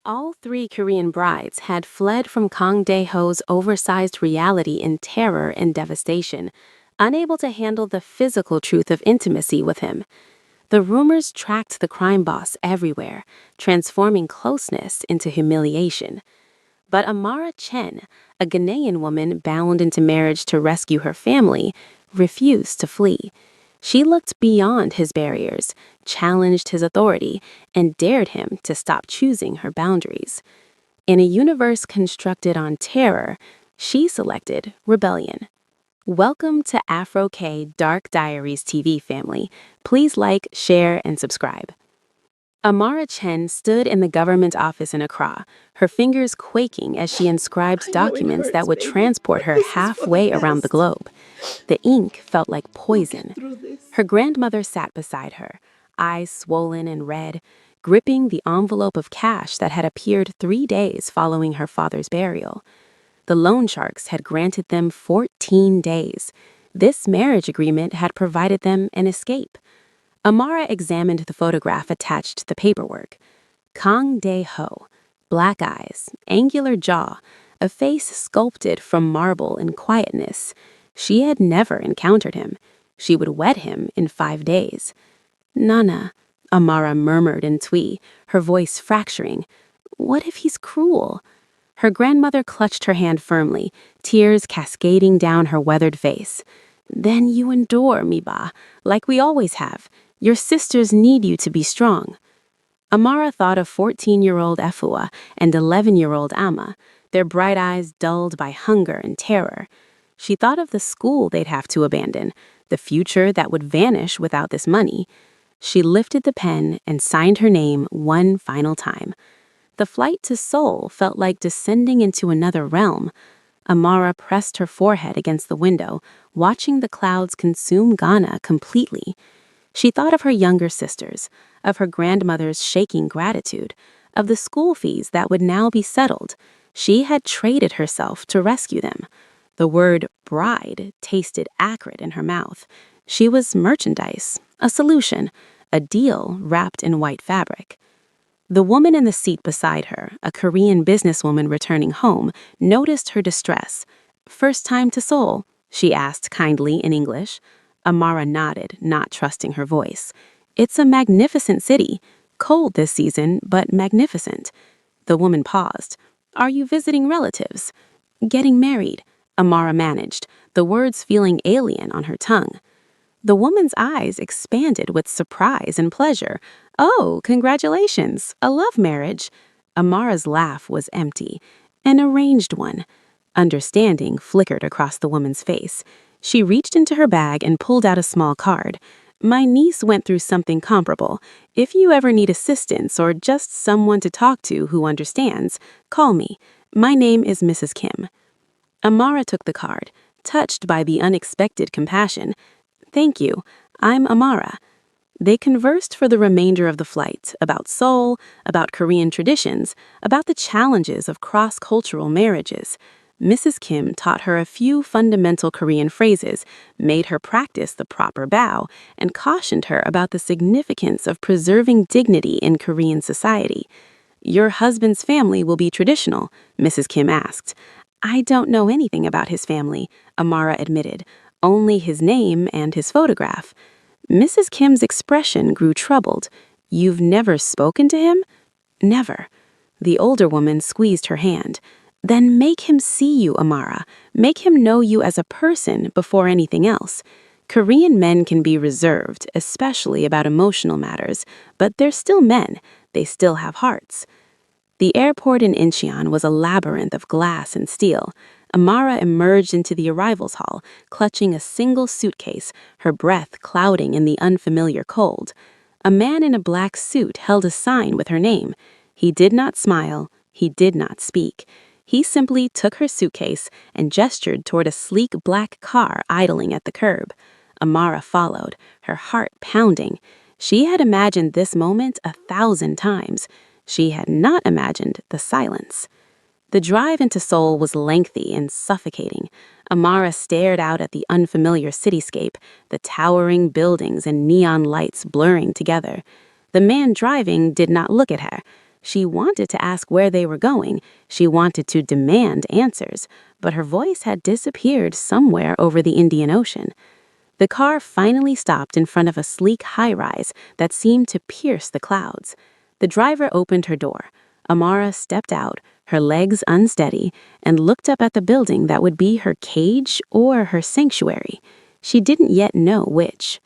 All three Korean brides had fled from Kang Dae-ho's oversized reality in terror and devastation, unable to handle the physical truth of intimacy with him. The rumors tracked the crime boss everywhere, transforming closeness into humiliation. But Amara Chen, a Ghanaian woman bound into marriage to rescue her family, refused to flee. She looked beyond his barriers, challenged his authority, and dared him to stop choosing her boundaries. In a universe constructed on terror, she selected rebellion. Welcome to Afro K Dark Diaries TV family. Please like, share, and subscribe. Amara Chen stood in the government office in Accra, her fingers quaking as she inscribed documents that would transport her halfway around the globe. The ink felt like poison. Her grandmother sat beside her, eyes swollen and red, gripping the envelope of cash that had appeared 3 days following her father's burial. The loan sharks had granted them 14 days. This marriage agreement had provided them an escape. Amara examined the photograph attached to the paperwork. Kang Dae-ho, black eyes, angular jaw, a face sculpted from marble and quietness. She had never encountered him. She would wed him in 5 days. Nana, Amara murmured in Twi, her voice fracturing. What if he's cruel? Her grandmother clutched her hand firmly, tears cascading down her weathered face. Then you endure, Miba, like we always have. Your sisters need you to be strong. Amara thought of 14-year-old Efua and 11-year-old Amma, their bright eyes dulled by hunger and terror. She thought of the school they'd have to abandon, the future that would vanish without this money. She lifted the pen and signed her name one final time. The flight to Seoul felt like descending into another realm. Amara pressed her forehead against the window, watching the clouds consume Ghana completely. She thought of her younger sisters, of her grandmother's shaking gratitude, of the school fees that would now be settled. She had traded herself to rescue them. The word bride tasted acrid in her mouth. She was merchandise, a solution, a deal wrapped in white fabric. The woman in the seat beside her, a Korean businesswoman returning home, noticed her distress. "First time to Seoul?" she asked kindly in English. Amara nodded, not trusting her voice. "It's a magnificent city. Cold this season, but magnificent." The woman paused. "Are you visiting relatives?" "Getting married," Amara managed, the words feeling alien on her tongue. The woman's eyes expanded with surprise and pleasure. "Oh, congratulations! A love marriage." Amara's laugh was empty. "An arranged one." Understanding flickered across the woman's face. She reached into her bag and pulled out a small card. "My niece went through something comparable. If you ever need assistance or just someone to talk to who understands, call me. My name is Mrs. Kim." Amara took the card, touched by the unexpected compassion. "Thank you. I'm Amara." They conversed for the remainder of the flight, about Seoul, about Korean traditions, about the challenges of cross-cultural marriages. Mrs. Kim taught her a few fundamental Korean phrases, made her practice the proper bow, and cautioned her about the significance of preserving dignity in Korean society. "Your husband's family will be traditional?" Mrs. Kim asked. "I don't know anything about his family," Amara admitted, "only his name and his photograph." Mrs. Kim's expression grew troubled. "You've never spoken to him?" "Never." The older woman squeezed her hand. "Then make him see you, Amara. Make him know you as a person before anything else. Korean men can be reserved, especially about emotional matters, but they're still men. They still have hearts." The airport in Incheon was a labyrinth of glass and steel. Amara emerged into the arrivals hall, clutching a single suitcase, her breath clouding in the unfamiliar cold. A man in a black suit held a sign with her name. He did not smile. He did not speak. He simply took her suitcase and gestured toward a sleek black car idling at the curb. Amara followed, her heart pounding. She had imagined this moment 1,000 times. She had not imagined the silence. The drive into Seoul was lengthy and suffocating. Amara stared out at the unfamiliar cityscape, the towering buildings and neon lights blurring together. The man driving did not look at her. She wanted to ask where they were going. She wanted to demand answers, but her voice had disappeared somewhere over the Indian Ocean. The car finally stopped in front of a sleek high-rise that seemed to pierce the clouds. The driver opened her door. Amara stepped out, her legs unsteady, and looked up at the building that would be her cage or her sanctuary. She didn't yet know which.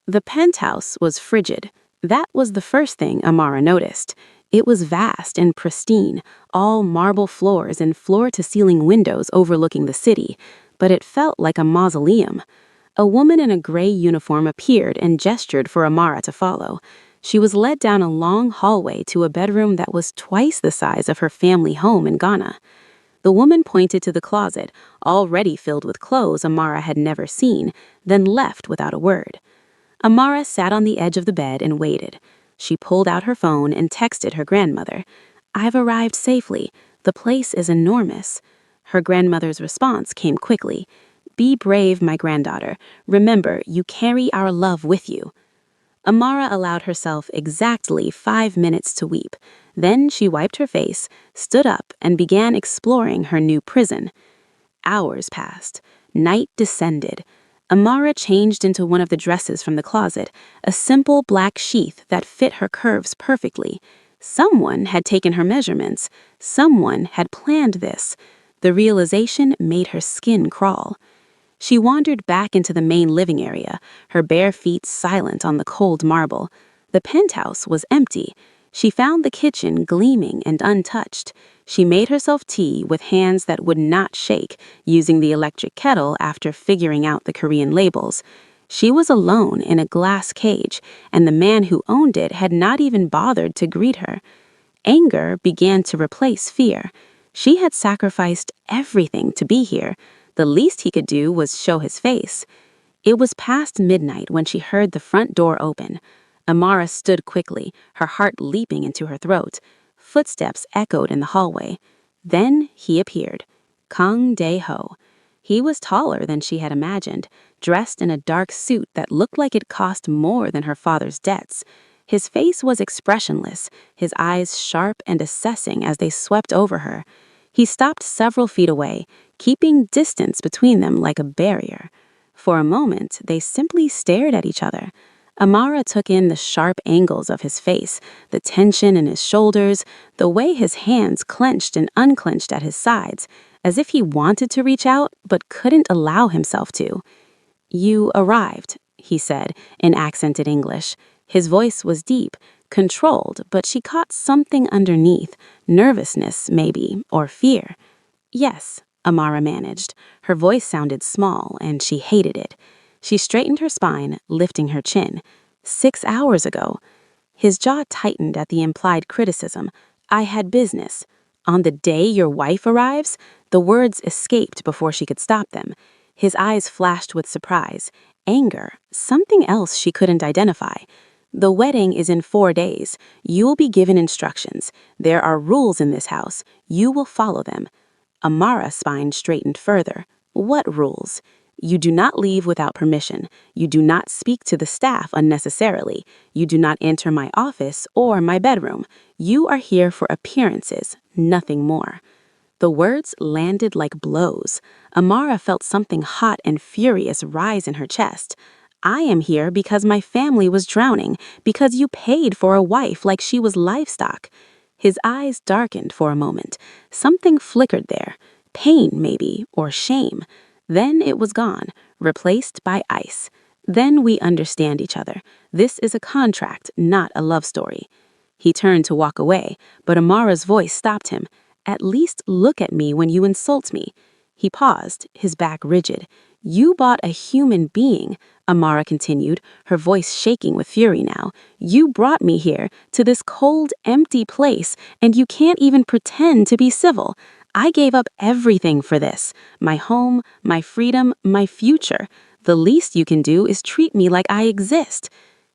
The penthouse was frigid. That was the first thing Amara noticed. It was vast and pristine, all marble floors and floor-to-ceiling windows overlooking the city, but it felt like a mausoleum. A woman in a gray uniform appeared and gestured for Amara to follow. She was led down a long hallway to a bedroom that was twice the size of her family home in Ghana. The woman pointed to the closet, already filled with clothes Amara had never seen, then left without a word. Amara sat on the edge of the bed and waited. She pulled out her phone and texted her grandmother. "I've arrived safely. The place is enormous." Her grandmother's response came quickly. "Be brave, my granddaughter. Remember, you carry our love with you." Amara allowed herself exactly 5 minutes to weep. Then she wiped her face, stood up, and began exploring her new prison. Hours passed. Night descended. Amara changed into one of the dresses from the closet, a simple black sheath that fit her curves perfectly. Someone had taken her measurements. Someone had planned this. The realization made her skin crawl. She wandered back into the main living area, her bare feet silent on the cold marble. The penthouse was empty. She found the kitchen gleaming and untouched. She made herself tea with hands that would not shake, using the electric kettle after figuring out the Korean labels. She was alone in a glass cage, and the man who owned it had not even bothered to greet her. Anger began to replace fear. She had sacrificed everything to be here. The least he could do was show his face. It was past midnight when she heard the front door open. Amara stood quickly, her heart leaping into her throat. Footsteps echoed in the hallway. Then he appeared. Kang Dae-ho. He was taller than she had imagined, dressed in a dark suit that looked like it cost more than her father's debts. His face was expressionless, his eyes sharp and assessing as they swept over her. He stopped several feet away, keeping distance between them like a barrier. For a moment, they simply stared at each other. Amara took in the sharp angles of his face, the tension in his shoulders, the way his hands clenched and unclenched at his sides, as if he wanted to reach out but couldn't allow himself to. "You arrived," he said, in accented English. His voice was deep, controlled, but she caught something underneath, nervousness, maybe, or fear. "Yes," Amara managed. Her voice sounded small, and she hated it. She straightened her spine, lifting her chin. 6 hours ago. His jaw tightened at the implied criticism. "I had business." "On the day your wife arrives?" The words escaped before she could stop them. His eyes flashed with surprise, anger, something else she couldn't identify. "The wedding is in 4 days. You will be given instructions. There are rules in this house. You will follow them." Amara's spine straightened further. "What rules?" "You do not leave without permission. You do not speak to the staff unnecessarily. You do not enter my office or my bedroom. You are here for appearances, nothing more." The words landed like blows. Amara felt something hot and furious rise in her chest. "I am here because my family was drowning, because you paid for a wife like she was livestock." His eyes darkened for a moment. Something flickered there. Pain, maybe, or shame. Then it was gone, replaced by ice. "Then we understand each other. This is a contract, not a love story." He turned to walk away, but Amara's voice stopped him. "At least look at me when you insult me." He paused, his back rigid. "You bought a human being," Amara continued, her voice shaking with fury now. "You brought me here, to this cold, empty place, and you can't even pretend to be civil. I gave up everything for this. My home, my freedom, my future. The least you can do is treat me like I exist."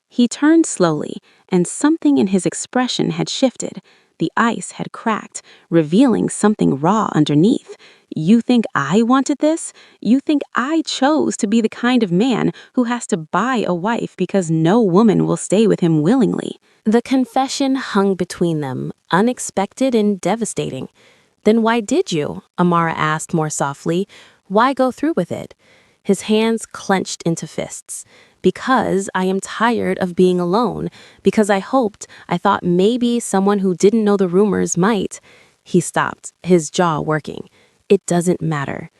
He turned slowly, and something in his expression had shifted. The ice had cracked, revealing something raw underneath. "You think I wanted this? You think I chose to be the kind of man who has to buy a wife because no woman will stay with him willingly?" The confession hung between them, unexpected and devastating. Then why did you? Amara asked more softly. Why go through with it? His hands clenched into fists. Because I am tired of being alone. Because I thought maybe someone who didn't know the rumors might. He stopped, his jaw working. It doesn't matter.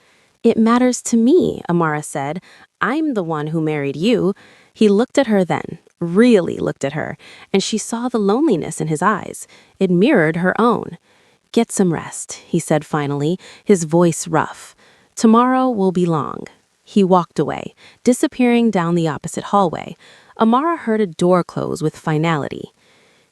It matters to me, Amara said. I'm the one who married you. He looked at her then, really looked at her, and she saw the loneliness in his eyes. It mirrored her own. Get some rest, he said finally, his voice rough. Tomorrow will be long. He walked away, disappearing down the opposite hallway. Amara heard a door close with finality.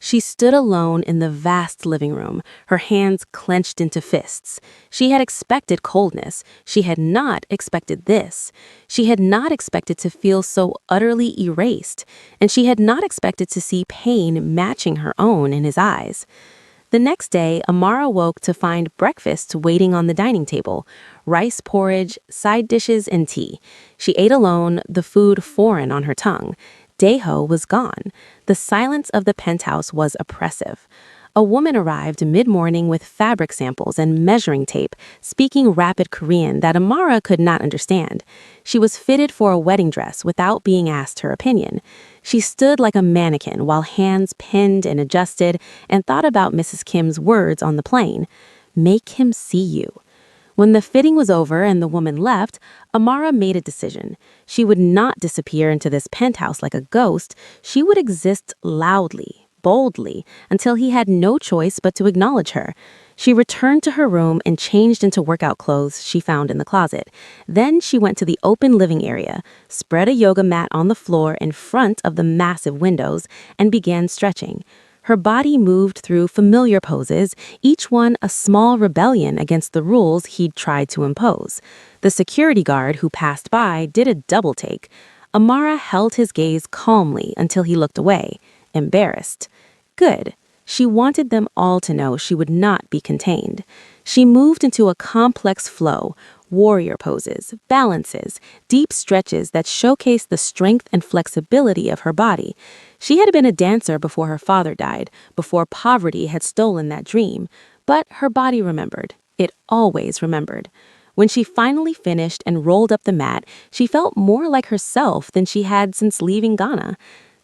She stood alone in the vast living room, her hands clenched into fists. She had expected coldness. She had not expected this. She had not expected to feel so utterly erased, and she had not expected to see pain matching her own in his eyes. The next day, Amara woke to find breakfast waiting on the dining table. Rice porridge, side dishes, and tea. She ate alone, the food foreign on her tongue. Daeho was gone. The silence of the penthouse was oppressive. A woman arrived mid-morning with fabric samples and measuring tape, speaking rapid Korean that Amara could not understand. She was fitted for a wedding dress without being asked her opinion. She stood like a mannequin while hands pinned and adjusted and thought about Mrs. Kim's words on the plane. Make him see you. When the fitting was over and the woman left, Amara made a decision. She would not disappear into this penthouse like a ghost. She would exist loudly, boldly, until he had no choice but to acknowledge her. She returned to her room and changed into workout clothes she found in the closet. Then she went to the open living area, spread a yoga mat on the floor in front of the massive windows, and began stretching. Her body moved through familiar poses, each one a small rebellion against the rules he'd tried to impose. The security guard who passed by did a double take. Amara held his gaze calmly until he looked away, embarrassed. Good. She wanted them all to know she would not be contained. She moved into a complex flow, warrior poses, balances, deep stretches that showcased the strength and flexibility of her body. She had been a dancer before her father died, before poverty had stolen that dream. But her body remembered. It always remembered. When she finally finished and rolled up the mat, she felt more like herself than she had since leaving Ghana.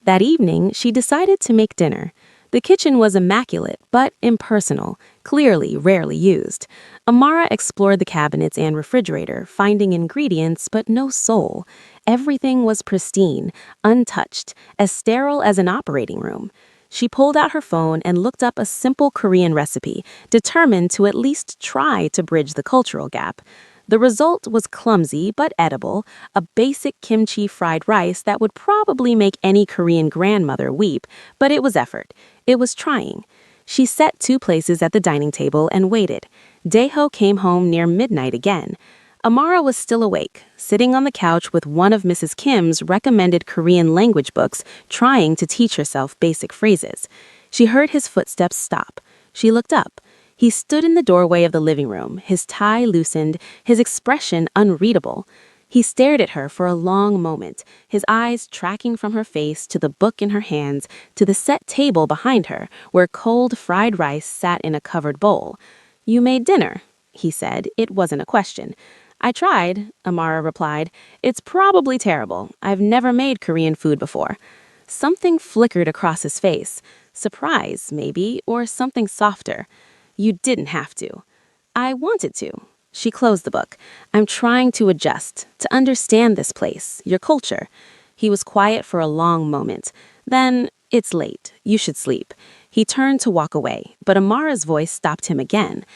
That evening, she decided to make dinner. The kitchen was immaculate, but impersonal, clearly rarely used. Amara explored the cabinets and refrigerator, finding ingredients but no soul. Everything was pristine, untouched, as sterile as an operating room. She pulled out her phone and looked up a simple Korean recipe, determined to at least try to bridge the cultural gap. The result was clumsy but edible, a basic kimchi fried rice that would probably make any Korean grandmother weep, but it was effort. It was trying. She set 2 places at the dining table and waited. Daeho came home near midnight again. Amara was still awake, sitting on the couch with one of Mrs. Kim's recommended Korean language books, trying to teach herself basic phrases. She heard his footsteps stop. She looked up. He stood in the doorway of the living room, his tie loosened, his expression unreadable. He stared at her for a long moment, his eyes tracking from her face to the book in her hands to the set table behind her, where cold fried rice sat in a covered bowl. "You made dinner," he said. It wasn't a question. "I tried," Amara replied. "It's probably terrible. I've never made Korean food before." Something flickered across his face. Surprise, maybe, or something softer. "You didn't have to." "I wanted to." She closed the book. "I'm trying to adjust, to understand this place, your culture." He was quiet for a long moment. Then, "It's late. You should sleep." He turned to walk away, but Amara's voice stopped him again.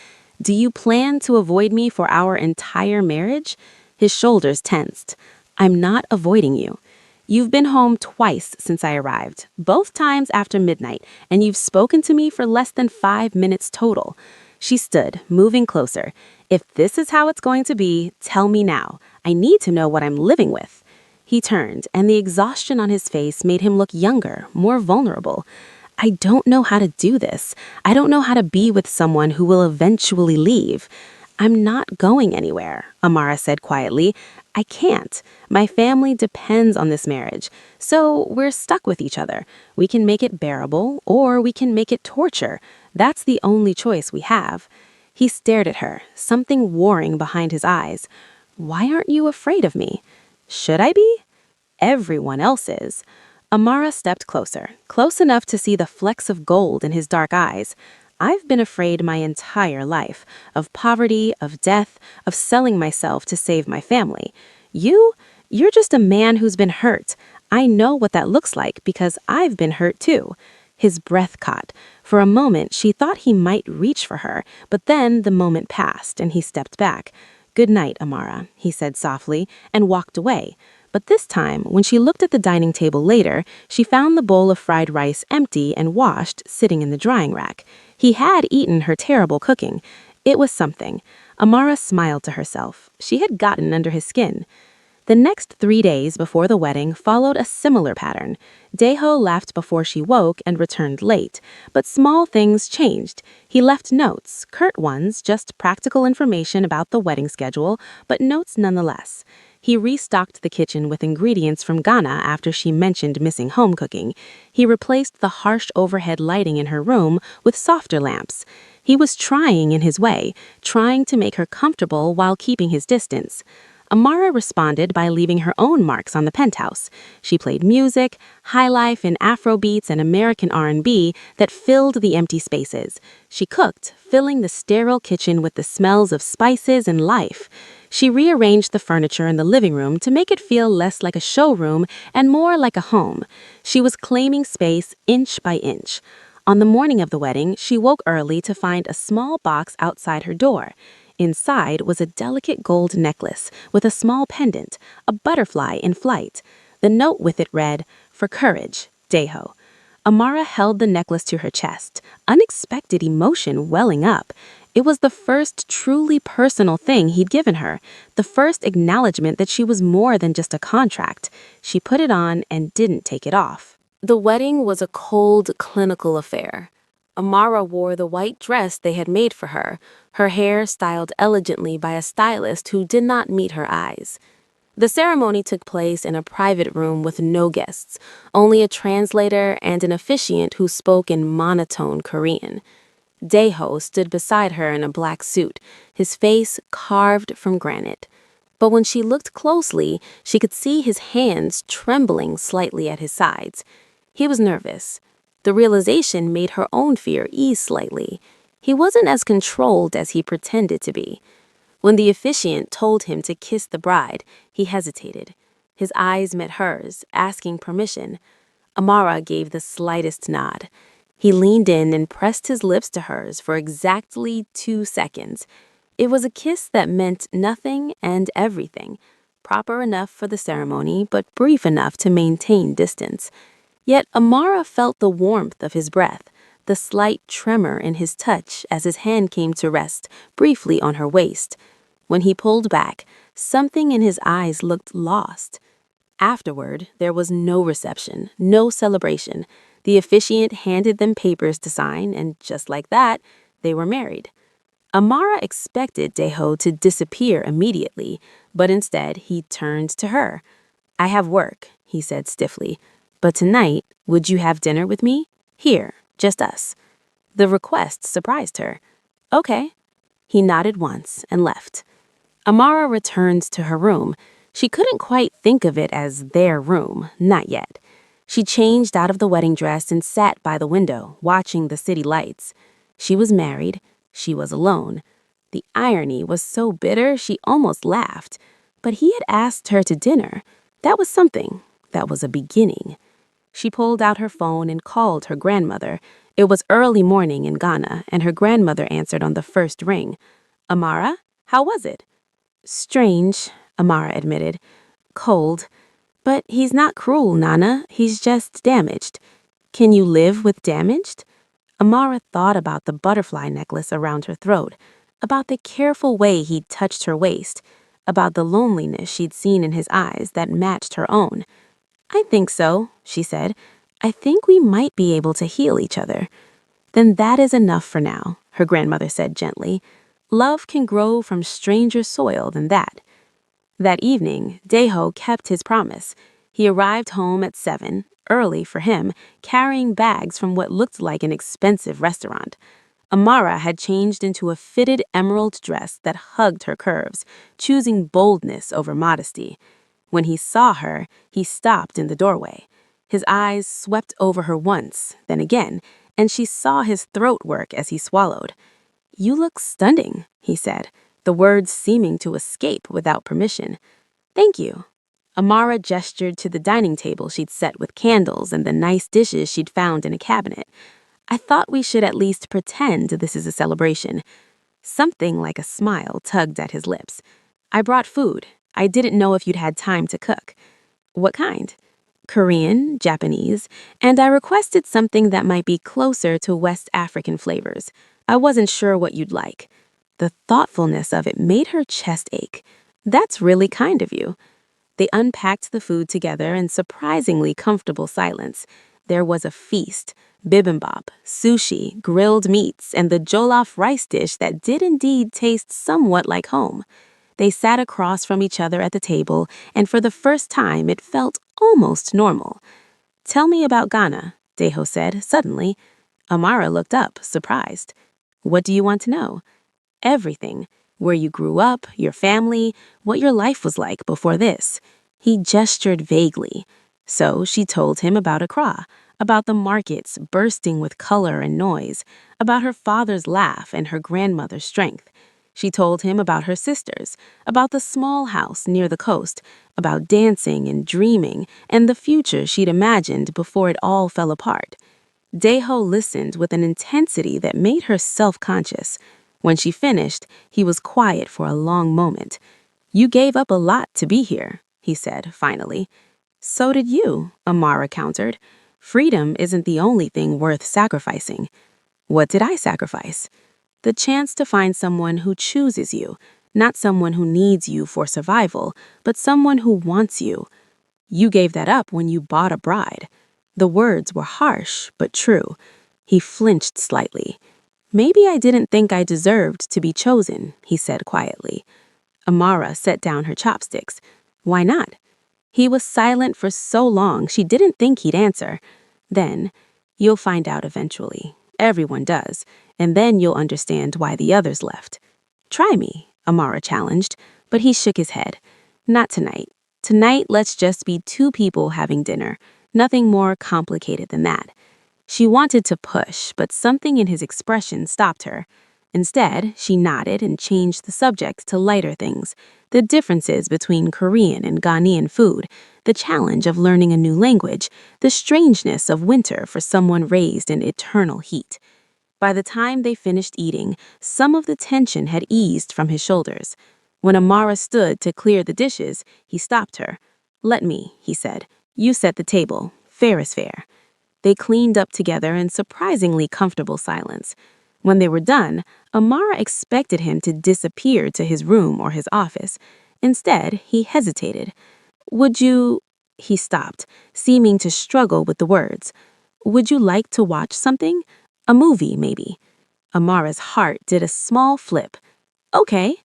"Do you plan to avoid me for our entire marriage?" His shoulders tensed. "I'm not avoiding you. You've been home twice since I arrived, both times after midnight, and you've spoken to me for less than 5 minutes total." She stood, moving closer. "If this is how it's going to be, tell me now. I need to know what I'm living with." He turned, and the exhaustion on his face made him look younger, more vulnerable. "I don't know how to do this. I don't know how to be with someone who will eventually leave. I'm not going anywhere, Amara said quietly. I can't. My family depends on this marriage. So we're stuck with each other. We can make it bearable or we can make it torture. That's the only choice we have. He stared at her, something warring behind his eyes. Why aren't you afraid of me? Should I be? Everyone else is. Amara stepped closer, close enough to see the flecks of gold in his dark eyes. I've been afraid my entire life of poverty, of death, of selling myself to save my family. You're just a man who's been hurt. I know what that looks like because I've been hurt too. His breath caught. For a moment, she thought he might reach for her, but then the moment passed and he stepped back. Good night, Amara, he said softly, and walked away. But this time, when she looked at the dining table later, she found the bowl of fried rice empty and washed, sitting in the drying rack. He had eaten her terrible cooking. It was something. Amara smiled to herself. She had gotten under his skin. The next 3 days before the wedding followed a similar pattern. Daeho left before she woke and returned late. But small things changed. He left notes, curt ones, just practical information about the wedding schedule, but notes nonetheless. He restocked the kitchen with ingredients from Ghana after she mentioned missing home cooking. He replaced the harsh overhead lighting in her room with softer lamps. He was trying in his way, trying to make her comfortable while keeping his distance. Amara responded by leaving her own marks on the penthouse. She played music, highlife and Afrobeats and American R&B that filled the empty spaces. She cooked, filling the sterile kitchen with the smells of spices and life. She rearranged the furniture in the living room to make it feel less like a showroom and more like a home. She was claiming space inch by inch. On the morning of the wedding, she woke early to find a small box outside her door. Inside was a delicate gold necklace with a small pendant, a butterfly in flight. The note with it read, "For courage, Daeho." Amara held the necklace to her chest, unexpected emotion welling up. It was the first truly personal thing he'd given her, the first acknowledgement that she was more than just a contract. She put it on and didn't take it off. The wedding was a cold, clinical affair. Amara wore the white dress they had made for her hair styled elegantly by a stylist who did not meet her eyes. The ceremony took place in a private room with no guests, only a translator and an officiant who spoke in monotone Korean. Daeho stood beside her in a black suit, his face carved from granite. But when she looked closely, she could see his hands trembling slightly at his sides. He was nervous. The realization made her own fear ease slightly. He wasn't as controlled as he pretended to be. When the officiant told him to kiss the bride, he hesitated. His eyes met hers, asking permission. Amara gave the slightest nod. He leaned in and pressed his lips to hers for exactly 2 seconds. It was a kiss that meant nothing and everything, proper enough for the ceremony, but brief enough to maintain distance. Yet Amara felt the warmth of his breath, the slight tremor in his touch as his hand came to rest briefly on her waist. When he pulled back, something in his eyes looked lost. Afterward, there was no reception, no celebration. The officiant handed them papers to sign, and just like that, they were married. Amara expected Daeho to disappear immediately, but instead he turned to her. "I have work," he said stiffly. "But tonight, would you have dinner with me? Here, just us." The request surprised her. "Okay." He nodded once and left. Amara returned to her room. She couldn't quite think of it as their room, not yet. She changed out of the wedding dress and sat by the window, watching the city lights. She was married. She was alone. The irony was so bitter she almost laughed. But he had asked her to dinner. That was something. That was a beginning. She pulled out her phone and called her grandmother. It was early morning in Ghana, and her grandmother answered on the first ring. "Amara, how was it?" "Strange," Amara admitted. "Cold. But he's not cruel, Nana. He's just damaged." "Can you live with damaged?" Amara thought about the butterfly necklace around her throat, about the careful way he'd touched her waist, about the loneliness she'd seen in his eyes that matched her own. "I think so," she said. "I think we might be able to heal each other." "Then that is enough for now," her grandmother said gently. Love can grow from stranger soil than that. That evening, Daeho kept his promise. He arrived home at 7, early for him, carrying bags from what looked like an expensive restaurant. Amara had changed into a fitted emerald dress that hugged her curves, choosing boldness over modesty. When he saw her, he stopped in the doorway. His eyes swept over her once, then again, and she saw his throat work as he swallowed. "You look stunning," he said, the words seeming to escape without permission. "Thank you." Amara gestured to the dining table she'd set with candles and the nice dishes she'd found in a cabinet. "I thought we should at least pretend this is a celebration." Something like a smile tugged at his lips. "I brought food. I didn't know if you'd had time to cook." "What kind?" "Korean, Japanese, and I requested something that might be closer to West African flavors. I wasn't sure what you'd like." The thoughtfulness of it made her chest ache. "That's really kind of you." They unpacked the food together in surprisingly comfortable silence. There was a feast: bibimbap, sushi, grilled meats, and the jollof rice dish that did indeed taste somewhat like home. They sat across from each other at the table, and for the first time it felt almost normal. "Tell me about Ghana," Daeho said suddenly. Amara looked up, surprised. "What do you want to know?" "Everything. Where you grew up, your family, what your life was like before this." He gestured vaguely. So she told him about Accra, about the markets bursting with color and noise, about her father's laugh and her grandmother's strength. She told him about her sisters, about the small house near the coast, about dancing and dreaming and the future she'd imagined before it all fell apart. Daeho listened with an intensity that made her self-conscious. When she finished, he was quiet for a long moment. "You gave up a lot to be here," he said, finally. "So did you," Amara countered. "Freedom isn't the only thing worth sacrificing." "What did I sacrifice?" "The chance to find someone who chooses you, not someone who needs you for survival, but someone who wants you." "You gave that up when you bought a bride." The words were harsh, but true. He flinched slightly. "Maybe I didn't think I deserved to be chosen," he said quietly. Amara set down her chopsticks. "Why not?" He was silent for so long she didn't think he'd answer. Then, "You'll find out eventually. Everyone does. And then you'll understand why the others left." "Try me," Amara challenged, but he shook his head. "Not tonight. Tonight, let's just be two people having dinner. Nothing more complicated than that." She wanted to push, but something in his expression stopped her. Instead, she nodded and changed the subject to lighter things: the differences between Korean and Ghanaian food, the challenge of learning a new language, the strangeness of winter for someone raised in eternal heat. By the time they finished eating, some of the tension had eased from his shoulders. When Amara stood to clear the dishes, he stopped her. "Let me," he said. "You set the table. Fair is fair." They cleaned up together in surprisingly comfortable silence. When they were done, Amara expected him to disappear to his room or his office. Instead, he hesitated. "Would you—" He stopped, seeming to struggle with the words. "Would you like to watch something? A movie, maybe?" Amara's heart did a small flip. "Okay."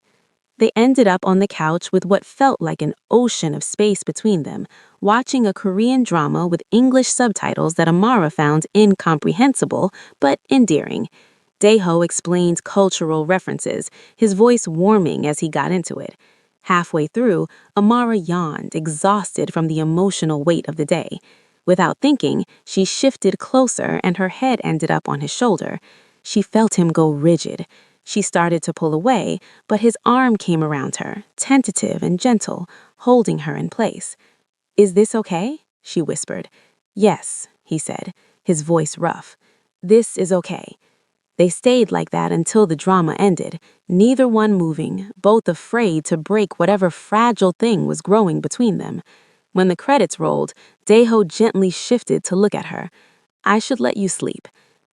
They ended up on the couch with what felt like an ocean of space between them, watching a Korean drama with English subtitles that Amara found incomprehensible but endearing. Daeho explained cultural references, his voice warming as he got into it. Halfway through, Amara yawned, exhausted from the emotional weight of the day. Without thinking, she shifted closer and her head ended up on his shoulder. She felt him go rigid. She started to pull away, but his arm came around her, tentative and gentle, holding her in place. "Is this okay?" she whispered. "Yes," he said, his voice rough. "This is okay." They stayed like that until the drama ended, neither one moving, both afraid to break whatever fragile thing was growing between them. When the credits rolled, Daeho gently shifted to look at her. "I should let you sleep."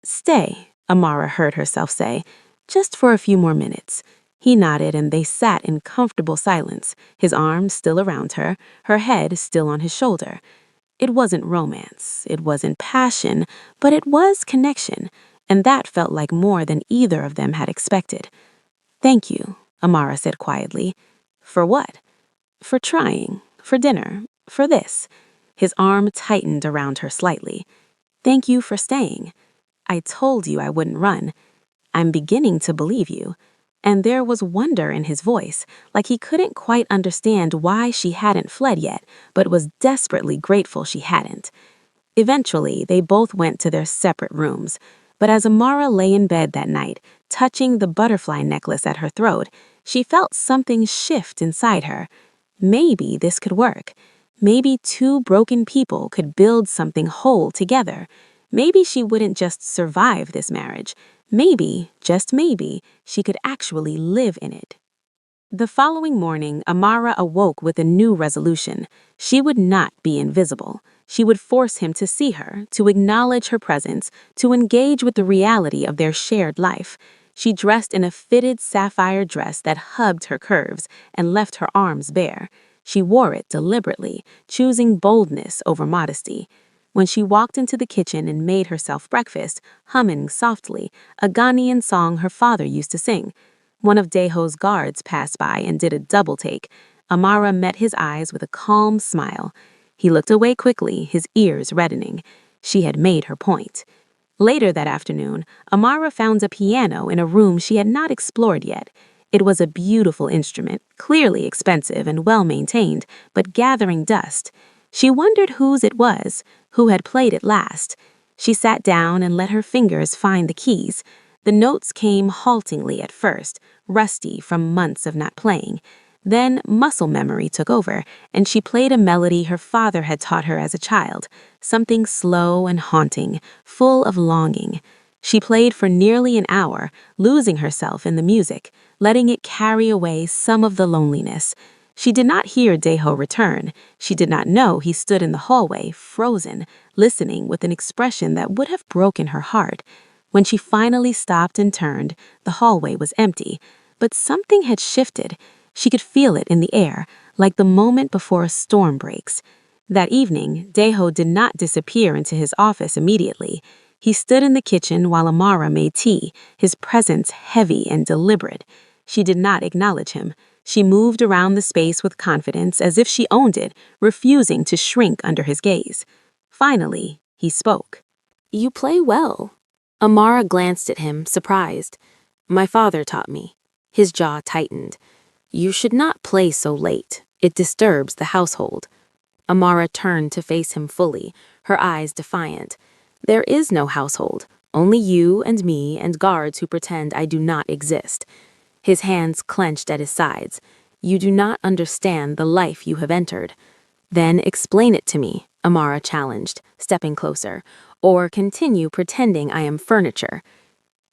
"Stay," Amara heard herself say, "just for a few more minutes." He nodded and they sat in comfortable silence, his arms still around her, her head still on his shoulder. It wasn't romance, it wasn't passion, but it was connection, and that felt like more than either of them had expected. "Thank you," Amara said quietly. "For what?" "For trying. For dinner. For this." His arm tightened around her slightly. "Thank you for staying. I told you I wouldn't run. I'm beginning to believe you." And there was wonder in his voice, like he couldn't quite understand why she hadn't fled yet, but was desperately grateful she hadn't. Eventually, they both went to their separate rooms. But as Amara lay in bed that night, touching the butterfly necklace at her throat, she felt something shift inside her. Maybe this could work. Maybe two broken people could build something whole together. Maybe she wouldn't just survive this marriage. Maybe, just maybe, she could actually live in it. The following morning, Amara awoke with a new resolution. She would not be invisible. She would force him to see her, to acknowledge her presence, to engage with the reality of their shared life. She dressed in a fitted sapphire dress that hugged her curves and left her arms bare. She wore it deliberately, choosing boldness over modesty. When she walked into the kitchen and made herself breakfast, humming softly, a Ghanaian song her father used to sing. One of Deho's guards passed by and did a double take. Amara met his eyes with a calm smile. He looked away quickly, his ears reddening. She had made her point. Later that afternoon, Amara found a piano in a room she had not explored yet. It was a beautiful instrument, clearly expensive and well-maintained, but gathering dust. She wondered whose it was, who had played it last. She sat down and let her fingers find the keys. The notes came haltingly at first, rusty from months of not playing. Then muscle memory took over, and she played a melody her father had taught her as a child, something slow and haunting, full of longing. She played for nearly an hour, losing herself in the music, letting it carry away some of the loneliness. She did not hear Deho return. She did not know he stood in the hallway, frozen, listening with an expression that would have broken her heart. When she finally stopped and turned, the hallway was empty, but something had shifted. She could feel it in the air, like the moment before a storm breaks. That evening, Deho did not disappear into his office immediately. He stood in the kitchen while Amara made tea, his presence heavy and deliberate. She did not acknowledge him. She moved around the space with confidence as if she owned it, refusing to shrink under his gaze. Finally, he spoke. "You play well." Amara glanced at him, surprised. "My father taught me." His jaw tightened. "You should not play so late. It disturbs the household." Amara turned to face him fully, her eyes defiant. "There is no household, only you and me and guards who pretend I do not exist." His hands clenched at his sides. "You do not understand the life you have entered." "Then explain it to me," Amara challenged, stepping closer, "or continue pretending I am furniture."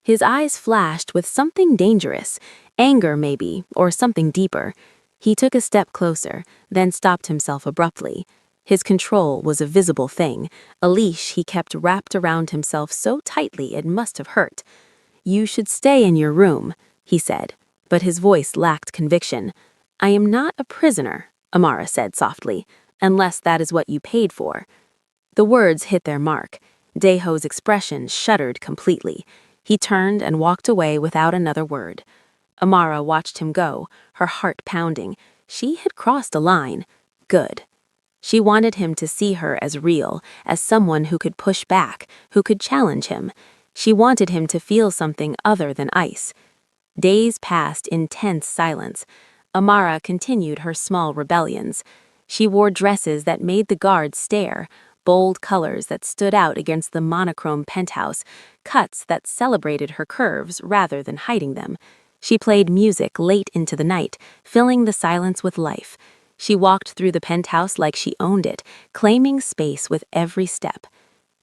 His eyes flashed with something dangerous, anger maybe, or something deeper. He took a step closer, then stopped himself abruptly. His control was a visible thing, a leash he kept wrapped around himself so tightly it must have hurt. "You should stay in your room," he said, but his voice lacked conviction. "I am not a prisoner," Amara said softly, "unless that is what you paid for." The words hit their mark. Deho's expression shuddered completely. He turned and walked away without another word. Amara watched him go, her heart pounding. She had crossed a line. Good. She wanted him to see her as real, as someone who could push back, who could challenge him. She wanted him to feel something other than ice. Days passed in tense silence. Amara continued her small rebellions. She wore dresses that made the guards stare, bold colors that stood out against the monochrome penthouse, cuts that celebrated her curves rather than hiding them. She played music late into the night, filling the silence with life. She walked through the penthouse like she owned it, claiming space with every step.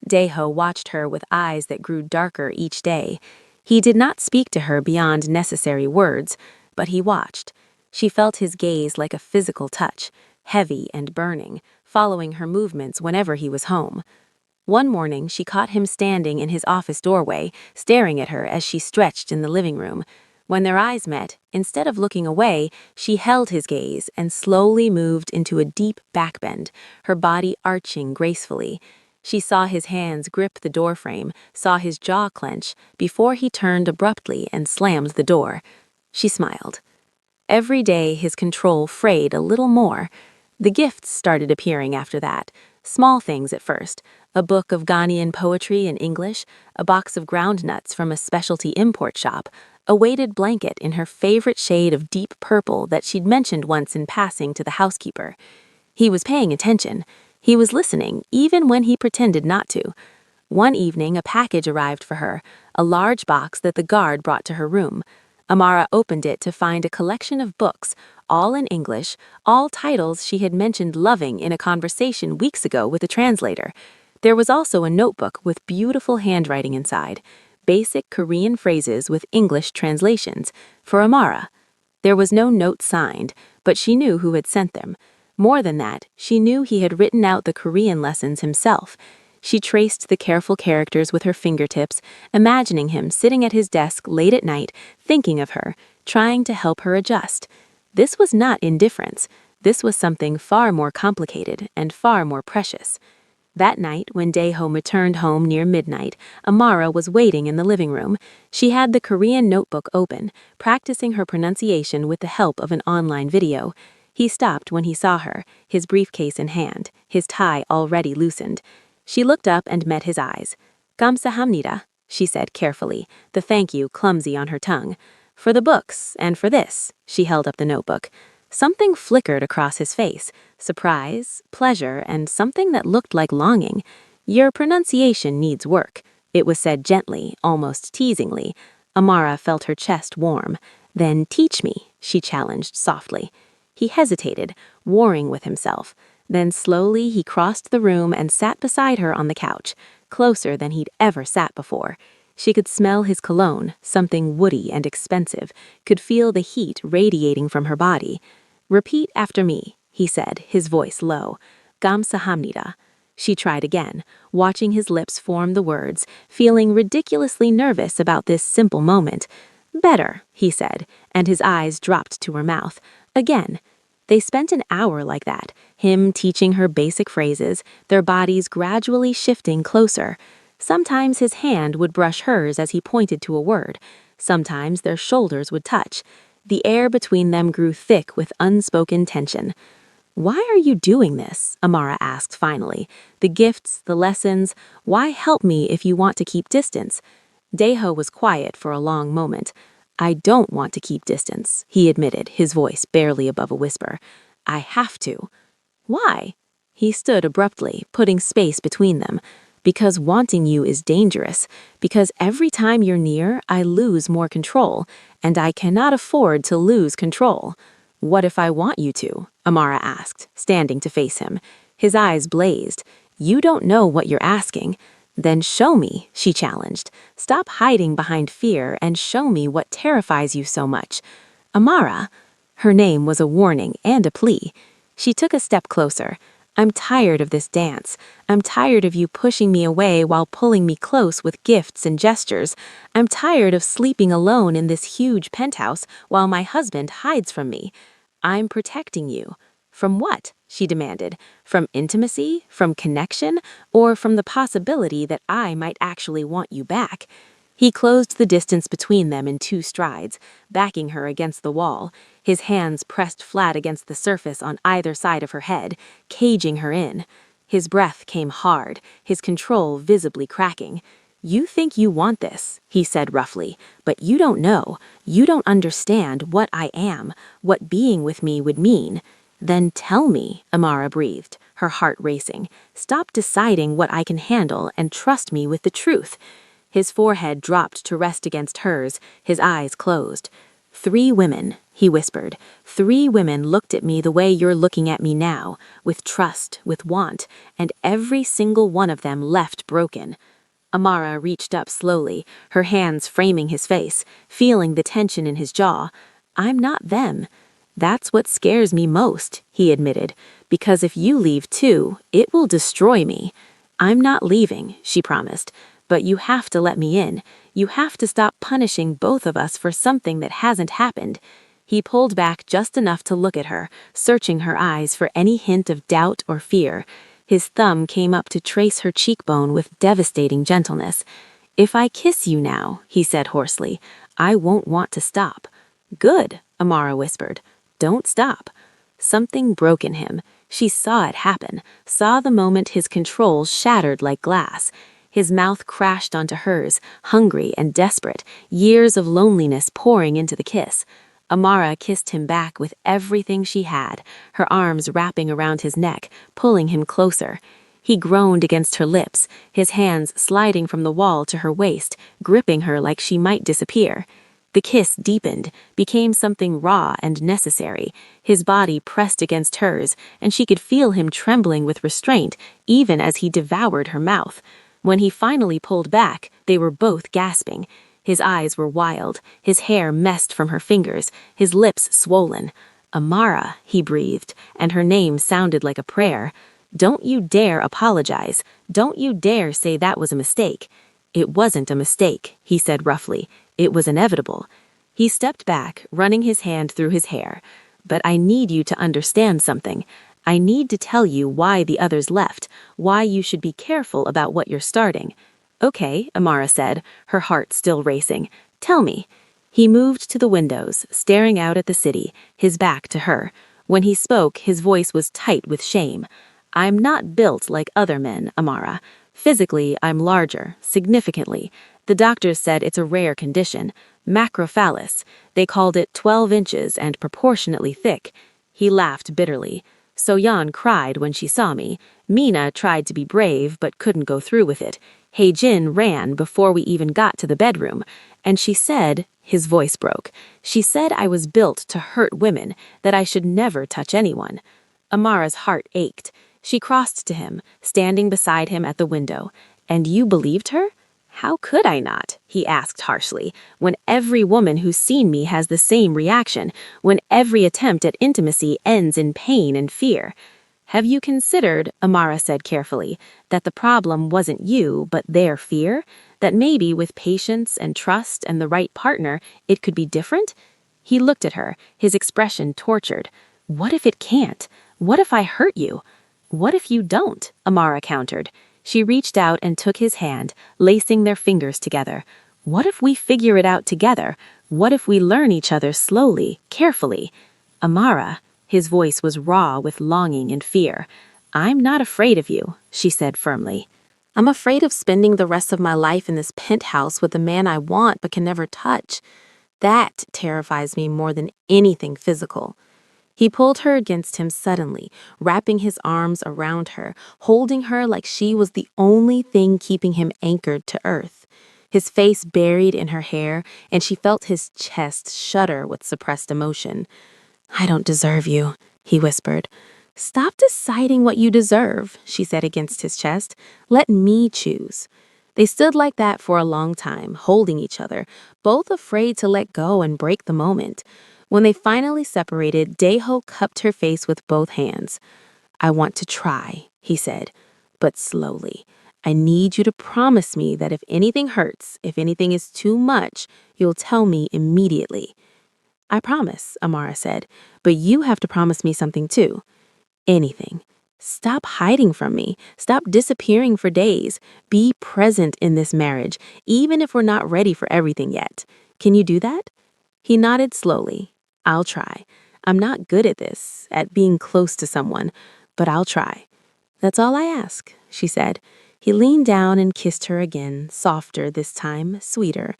Deho watched her with eyes that grew darker each day. He did not speak to her beyond necessary words, but he watched. She felt his gaze like a physical touch, heavy and burning, following her movements whenever he was home. One morning, she caught him standing in his office doorway, staring at her as she stretched in the living room. When their eyes met, instead of looking away, she held his gaze and slowly moved into a deep backbend, her body arching gracefully. She saw his hands grip the doorframe, saw his jaw clench, before he turned abruptly and slammed the door. She smiled. Every day his control frayed a little more. The gifts started appearing after that, small things at first, a book of Ghanaian poetry in English, a box of groundnuts from a specialty import shop, a weighted blanket in her favorite shade of deep purple that she'd mentioned once in passing to the housekeeper. He was paying attention. He was listening, even when he pretended not to. One evening, a package arrived for her, a large box that the guard brought to her room. Amara opened it to find a collection of books, all in English, all titles she had mentioned loving in a conversation weeks ago with a translator. There was also a notebook with beautiful handwriting inside, basic Korean phrases with English translations, for Amara. There was no note signed, but she knew who had sent them. More than that, she knew he had written out the Korean lessons himself. She traced the careful characters with her fingertips, imagining him sitting at his desk late at night, thinking of her, trying to help her adjust. This was not indifference. This was something far more complicated and far more precious. That night, when Dae-ho returned home near midnight, Amara was waiting in the living room. She had the Korean notebook open, practicing her pronunciation with the help of an online video. He stopped when he saw her, his briefcase in hand, his tie already loosened. She looked up and met his eyes. "감사합니다," she said carefully, the thank you clumsy on her tongue. "For the books, and for this," she held up the notebook. Something flickered across his face, surprise, pleasure, and something that looked like longing. "Your pronunciation needs work," it was said gently, almost teasingly. Amara felt her chest warm. "Then teach me," she challenged softly. He hesitated, warring with himself. Then slowly he crossed the room and sat beside her on the couch, closer than he'd ever sat before. She could smell his cologne, something woody and expensive, could feel the heat radiating from her body. "Repeat after me," he said, his voice low. "감사합니다." She tried again, watching his lips form the words, feeling ridiculously nervous about this simple moment. "Better," he said, and his eyes dropped to her mouth. Again. They spent an hour like that, him teaching her basic phrases, their bodies gradually shifting closer. Sometimes his hand would brush hers as he pointed to a word. Sometimes their shoulders would touch. The air between them grew thick with unspoken tension. "Why are you doing this?" Amara asked finally. "The gifts, the lessons, why help me if you want to keep distance?" Dae-ho was quiet for a long moment. "I don't want to keep distance," he admitted, his voice barely above a whisper. "I have to." "Why?" He stood abruptly, putting space between them. "Because wanting you is dangerous. Because every time you're near, I lose more control, and I cannot afford to lose control." "What if I want you to?" Amara asked, standing to face him. His eyes blazed. "You don't know what you're asking." "Then show me," she challenged. "Stop hiding behind fear and show me what terrifies you so much." "Amara." Her name was a warning and a plea. She took a step closer. "I'm tired of this dance. I'm tired of you pushing me away while pulling me close with gifts and gestures. I'm tired of sleeping alone in this huge penthouse while my husband hides from me. I'm protecting you." "From what?" she demanded. "From intimacy? From connection? Or from the possibility that I might actually want you back?" He closed the distance between them in 2 strides, backing her against the wall, his hands pressed flat against the surface on either side of her head, caging her in. His breath came hard, his control visibly cracking. "You think you want this," he said roughly, "but you don't know, you don't understand what I am, what being with me would mean." "Then tell me," Amara breathed, her heart racing. "Stop deciding what I can handle and trust me with the truth." His forehead dropped to rest against hers, his eyes closed. "3 women," he whispered. "3 women looked at me the way you're looking at me now, with trust, with want, and every single one of them left broken." Amara reached up slowly, her hands framing his face, feeling the tension in his jaw. "I'm not them." "That's what scares me most," he admitted, "because if you leave too, it will destroy me." "I'm not leaving," she promised, "but you have to let me in. You have to stop punishing both of us for something that hasn't happened." He pulled back just enough to look at her, searching her eyes for any hint of doubt or fear. His thumb came up to trace her cheekbone with devastating gentleness. "If I kiss you now," he said hoarsely, "I won't want to stop." Good, Amara whispered. Don't stop. Something broke in him. She saw it happen, saw the moment his control shattered like glass. His mouth crashed onto hers, hungry and desperate, years of loneliness pouring into the kiss. Amara kissed him back with everything she had, her arms wrapping around his neck, pulling him closer. He groaned against her lips, his hands sliding from the wall to her waist, gripping her like she might disappear. The kiss deepened, became something raw and necessary. His body pressed against hers, and she could feel him trembling with restraint, even as he devoured her mouth. When he finally pulled back, they were both gasping. His eyes were wild, his hair messed from her fingers, his lips swollen. Amara, he breathed, and her name sounded like a prayer. Don't you dare apologize. Don't you dare say that was a mistake. It wasn't a mistake, he said roughly. It was inevitable. He stepped back, running his hand through his hair. But I need you to understand something. I need to tell you why the others left, why you should be careful about what you're starting. Okay, Amara said, her heart still racing. Tell me. He moved to the windows, staring out at the city, his back to her. When he spoke, his voice was tight with shame. I'm not built like other men, Amara. Physically, I'm larger, significantly. The doctors said it's a rare condition, macrophallus. They called it 12 inches and proportionately thick. He laughed bitterly. So-Yeon cried when she saw me. Mina tried to be brave but couldn't go through with it. Hae-jin ran before we even got to the bedroom. And she said, his voice broke, she said I was built to hurt women, that I should never touch anyone. Amara's heart ached. She crossed to him, standing beside him at the window. And you believed her? How could I not? He asked harshly, when every woman who's seen me has the same reaction, when every attempt at intimacy ends in pain and fear. Have you considered, Amara said carefully, that the problem wasn't you, but their fear? That maybe with patience and trust and the right partner, it could be different? He looked at her, his expression tortured. What if it can't? What if I hurt you? What if you don't? Amara countered. She reached out and took his hand, lacing their fingers together. What if we figure it out together? What if we learn each other slowly, carefully? Amara, his voice was raw with longing and fear. I'm not afraid of you, she said firmly. I'm afraid of spending the rest of my life in this penthouse with the man I want but can never touch. That terrifies me more than anything physical. He pulled her against him suddenly, wrapping his arms around her, holding her like she was the only thing keeping him anchored to earth. His face buried in her hair, and she felt his chest shudder with suppressed emotion. I don't deserve you, he whispered. Stop deciding what you deserve, she said against his chest. Let me choose. They stood like that for a long time, holding each other, both afraid to let go and break the moment. When they finally separated, Dae-ho cupped her face with both hands. I want to try, he said, but slowly. I need you to promise me that if anything hurts, if anything is too much, you'll tell me immediately. I promise, Amara said, but you have to promise me something too. Anything. Stop hiding from me. Stop disappearing for days. Be present in this marriage, even if we're not ready for everything yet. Can you do that? He nodded slowly. I'll try. I'm not good at this, at being close to someone, but I'll try. That's all I ask, she said. He leaned down and kissed her again, softer this time, sweeter.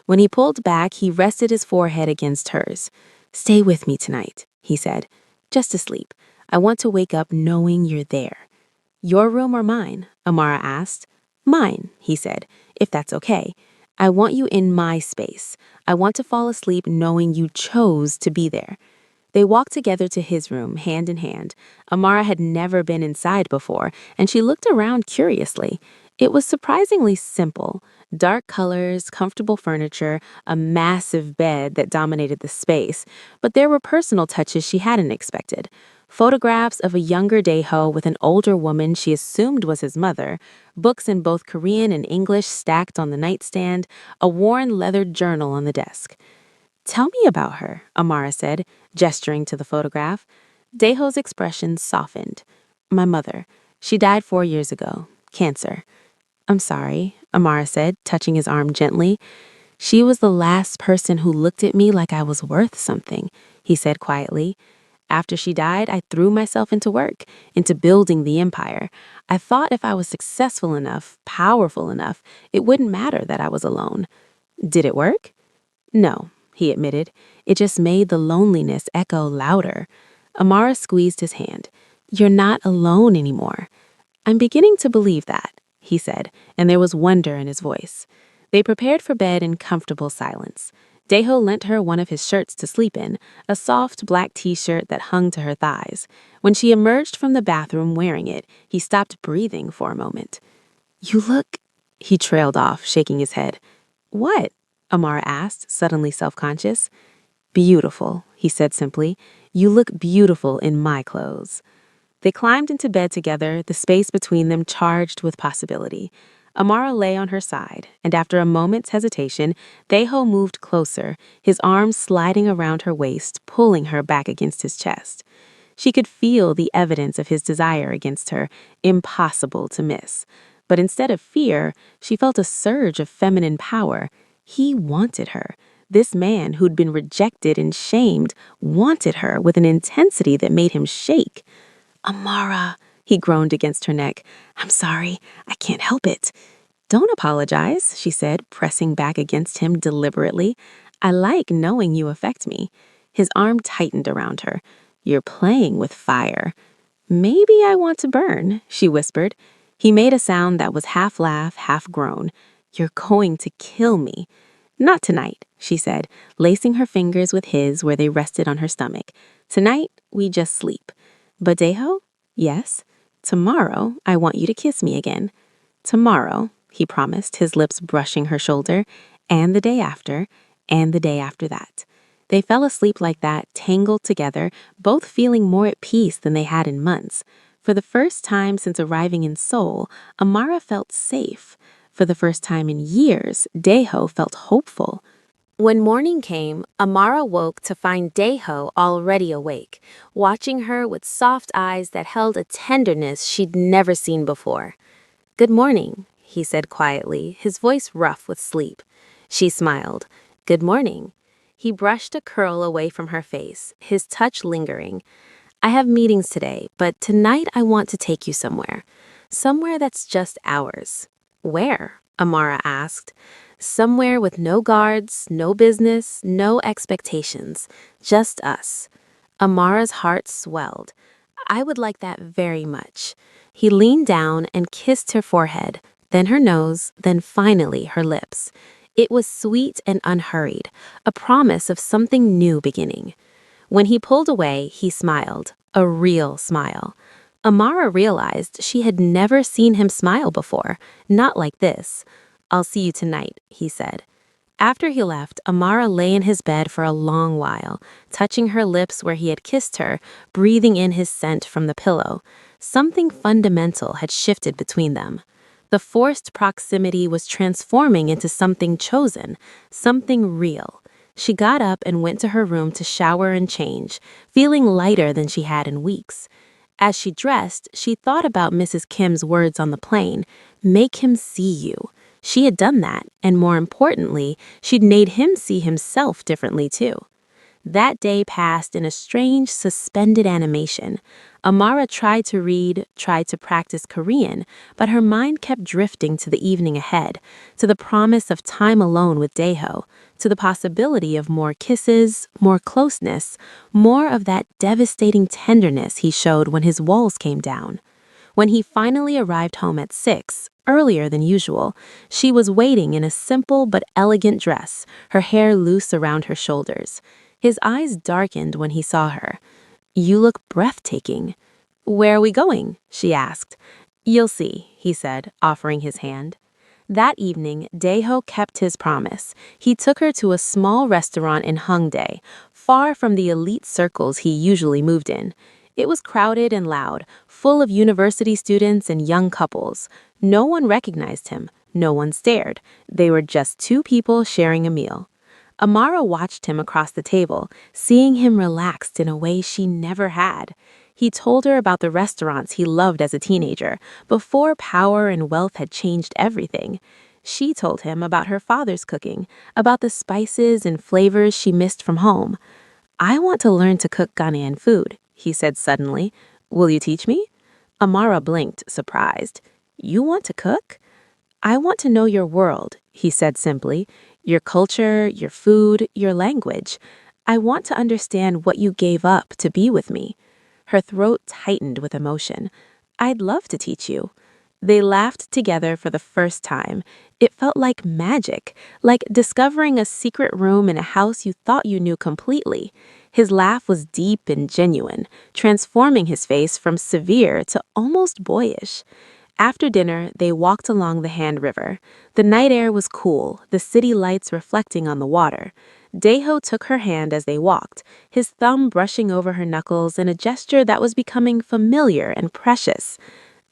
When he pulled back, he rested his forehead against hers. Stay with me tonight, he said. Just to sleep. I want to wake up knowing you're there. Your room or mine? Amara asked. Mine, he said, if that's okay. I want you in my space. I want to fall asleep knowing you chose to be there. They walked together to his room, hand in hand. Amara had never been inside before, and she looked around curiously. It was surprisingly simple. Dark colors, comfortable furniture, a massive bed that dominated the space. But there were personal touches she hadn't expected. Photographs of a younger Dae-ho with an older woman she assumed was his mother, books in both Korean and English stacked on the nightstand, a worn leathered journal on the desk. Tell me about her, Amara said, gesturing to the photograph. Dae-ho's expression softened. My mother. She died 4 years ago. Cancer. I'm sorry, Amara said, touching his arm gently. She was the last person who looked at me like I was worth something, he said quietly. After she died, I threw myself into work, into building the empire. I thought if I was successful enough, powerful enough, it wouldn't matter that I was alone. Did it work? No, he admitted. It just made the loneliness echo louder. Amara squeezed his hand. You're not alone anymore. I'm beginning to believe that, he said, and there was wonder in his voice. They prepared for bed in comfortable silence. Deho lent her one of his shirts to sleep in, a soft black t-shirt that hung to her thighs. When she emerged from the bathroom wearing it, he stopped breathing for a moment. You look... He trailed off, shaking his head. What? Amara asked, suddenly self-conscious. Beautiful, he said simply. You look beautiful in my clothes. They climbed into bed together, the space between them charged with possibility. Amara lay on her side, and after a moment's hesitation, Deho moved closer, his arms sliding around her waist, pulling her back against his chest. She could feel the evidence of his desire against her, impossible to miss. But instead of fear, she felt a surge of feminine power. He wanted her. This man who'd been rejected and shamed wanted her with an intensity that made him shake. Amara, he groaned against her neck. I'm sorry, I can't help it. Don't apologize, she said, pressing back against him deliberately. I like knowing you affect me. His arm tightened around her. You're playing with fire. Maybe I want to burn, she whispered. He made a sound that was half laugh, half groan. You're going to kill me. Not tonight, she said, lacing her fingers with his where they rested on her stomach. Tonight, we just sleep. But Deho? Yes. Tomorrow, I want you to kiss me again. Tomorrow, he promised, his lips brushing her shoulder, and the day after, and the day after that. They fell asleep like that, tangled together, both feeling more at peace than they had in months. For the first time since arriving in Seoul, Amara felt safe. For the first time in years, Deho felt hopeful. When morning came, Amara woke to find Deho already awake, watching her with soft eyes that held a tenderness she'd never seen before. Good morning, he said quietly, his voice rough with sleep. She smiled. Good morning. He brushed a curl away from her face, his touch lingering. I have meetings today, but tonight I want to take you somewhere. Somewhere that's just ours. Where? Amara asked. Somewhere with no guards, no business, no expectations. Just us. Amara's heart swelled. I would like that very much. He leaned down and kissed her forehead, then her nose, then finally her lips. It was sweet and unhurried, a promise of something new beginning. When he pulled away, he smiled, a real smile. Amara realized she had never seen him smile before, not like this. I'll see you tonight, he said. After he left, Amara lay in his bed for a long while, touching her lips where he had kissed her, breathing in his scent from the pillow. Something fundamental had shifted between them. The forced proximity was transforming into something chosen, something real. She got up and went to her room to shower and change, feeling lighter than she had in weeks. As she dressed, she thought about Mrs. Kim's words on the plane, make him see you. She had done that, and more importantly, she'd made him see himself differently too. That day passed in a strange, suspended animation. Amara tried to read, tried to practice Korean, but her mind kept drifting to the evening ahead, to the promise of time alone with Deho, to the possibility of more kisses, more closeness, more of that devastating tenderness he showed when his walls came down. When he finally arrived home at 6, earlier than usual, she was waiting in a simple but elegant dress, her hair loose around her shoulders. His eyes darkened when he saw her. You look breathtaking. Where are we going? She asked. You'll see, he said, offering his hand. That evening, Daeho kept his promise. He took her to a small restaurant in Hongdae, far from the elite circles he usually moved in. It was crowded and loud, full of university students and young couples. No one recognized him. No one stared. They were just two people sharing a meal. Amara watched him across the table, seeing him relaxed in a way she never had. He told her about the restaurants he loved as a teenager, before power and wealth had changed everything. She told him about her father's cooking, about the spices and flavors she missed from home. I want to learn to cook Ghanaian food, he said suddenly. Will you teach me? Amara blinked, surprised. You want to cook? I want to know your world, he said simply. Your culture, your food, your language. I want to understand what you gave up to be with me. Her throat tightened with emotion. I'd love to teach you. They laughed together for the first time. It felt like magic, like discovering a secret room in a house you thought you knew completely. His laugh was deep and genuine, transforming his face from severe to almost boyish. After dinner, they walked along the Hand River. The night air was cool, the city lights reflecting on the water. Daeho took her hand as they walked, his thumb brushing over her knuckles in a gesture that was becoming familiar and precious.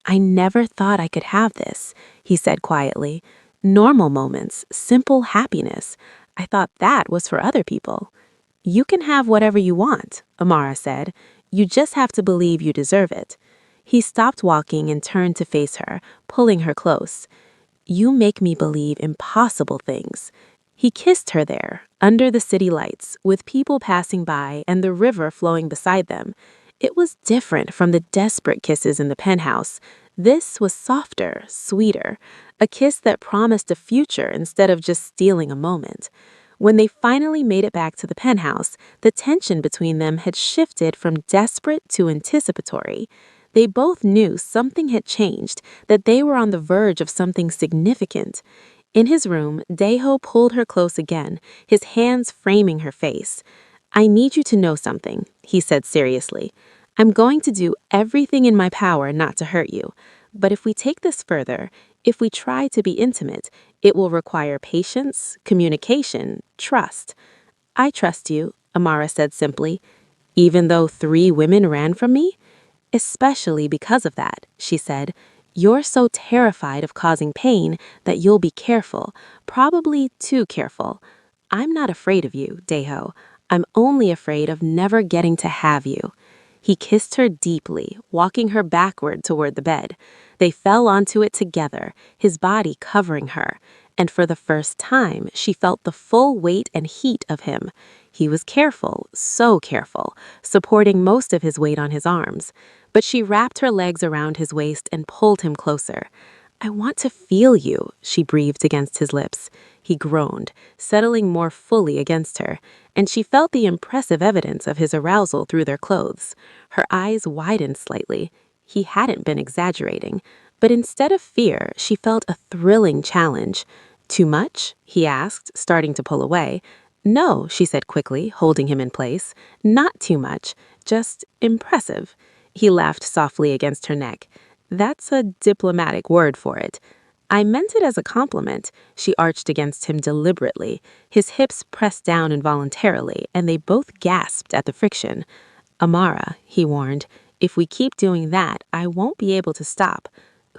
I never thought I could have this, he said quietly. Normal moments, simple happiness. I thought that was for other people. You can have whatever you want, Amara said. You just have to believe you deserve it. He stopped walking and turned to face her, pulling her close. You make me believe impossible things. He kissed her there, under the city lights, with people passing by and the river flowing beside them. It was different from the desperate kisses in the penthouse. This was softer, sweeter, a kiss that promised a future instead of just stealing a moment. When they finally made it back to the penthouse, the tension between them had shifted from desperate to anticipatory. They both knew something had changed, that they were on the verge of something significant. In his room, Daeho pulled her close again, his hands framing her face. I need you to know something, he said seriously. I'm going to do everything in my power not to hurt you. But if we take this further, if we try to be intimate, it will require patience, communication, trust. I trust you, Amara said simply. Even though 3 women ran from me? Especially because of that, she said. You're so terrified of causing pain that you'll be careful, probably too careful. I'm not afraid of you, Daeho. I'm only afraid of never getting to have you. He kissed her deeply, walking her backward toward the bed. They fell onto it together, his body covering her, and for the first time she felt the full weight and heat of him. He was careful, so careful, supporting most of his weight on his arms. But she wrapped her legs around his waist and pulled him closer. I want to feel you, she breathed against his lips. He groaned, settling more fully against her, and she felt the impressive evidence of his arousal through their clothes. Her eyes widened slightly. He hadn't been exaggerating, but instead of fear, she felt a thrilling challenge. Too much? He asked, starting to pull away. No, she said quickly, holding him in place. Not too much, just impressive. He laughed softly against her neck. That's a diplomatic word for it. I meant it as a compliment. She arched against him deliberately. His hips pressed down involuntarily, and they both gasped at the friction. Amara, he warned, if we keep doing that, I won't be able to stop.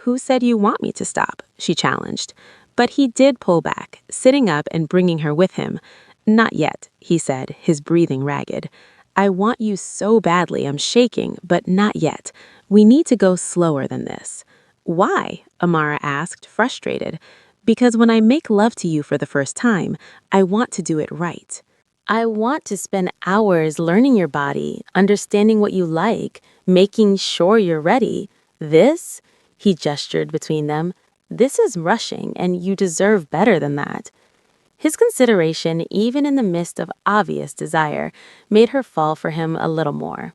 Who said you want me to stop? She challenged. But he did pull back, sitting up and bringing her with him. Not yet, he said, his breathing ragged. I want you so badly I'm shaking, but not yet. We need to go slower than this. Why? Amara asked, frustrated. Because when I make love to you for the first time, I want to do it right. I want to spend hours learning your body, understanding what you like, making sure you're ready. This, he gestured between them, this is rushing, and you deserve better than that. His consideration, even in the midst of obvious desire, made her fall for him a little more.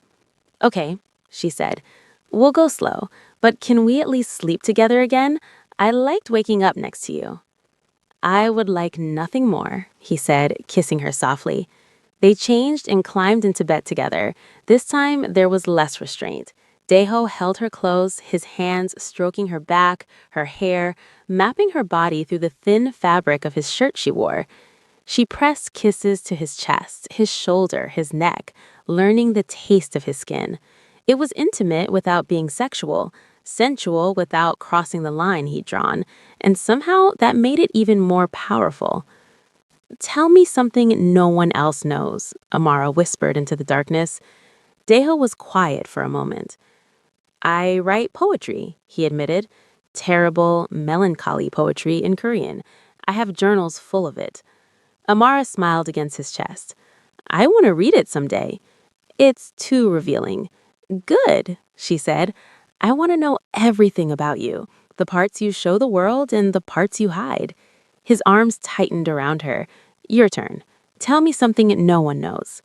Okay, she said, we'll go slow, but can we at least sleep together again? I liked waking up next to you. I would like nothing more, he said, kissing her softly. They changed and climbed into bed together. This time, there was less restraint. Daeho held her close, his hands stroking her back, her hair, mapping her body through the thin fabric of his shirt she wore. She pressed kisses to his chest, his shoulder, his neck, learning the taste of his skin. It was intimate without being sexual, sensual without crossing the line he'd drawn, and somehow that made it even more powerful. Tell me something no one else knows, Amara whispered into the darkness. Daeho was quiet for a moment. I write poetry, he admitted. terrible, melancholy poetry in Korean. I have journals full of it. Amara smiled against his chest. I want to read it someday. It's too revealing. Good, she said. I want to know everything about you, the parts you show the world and the parts you hide. His arms tightened around her. Your turn. Tell me something no one knows.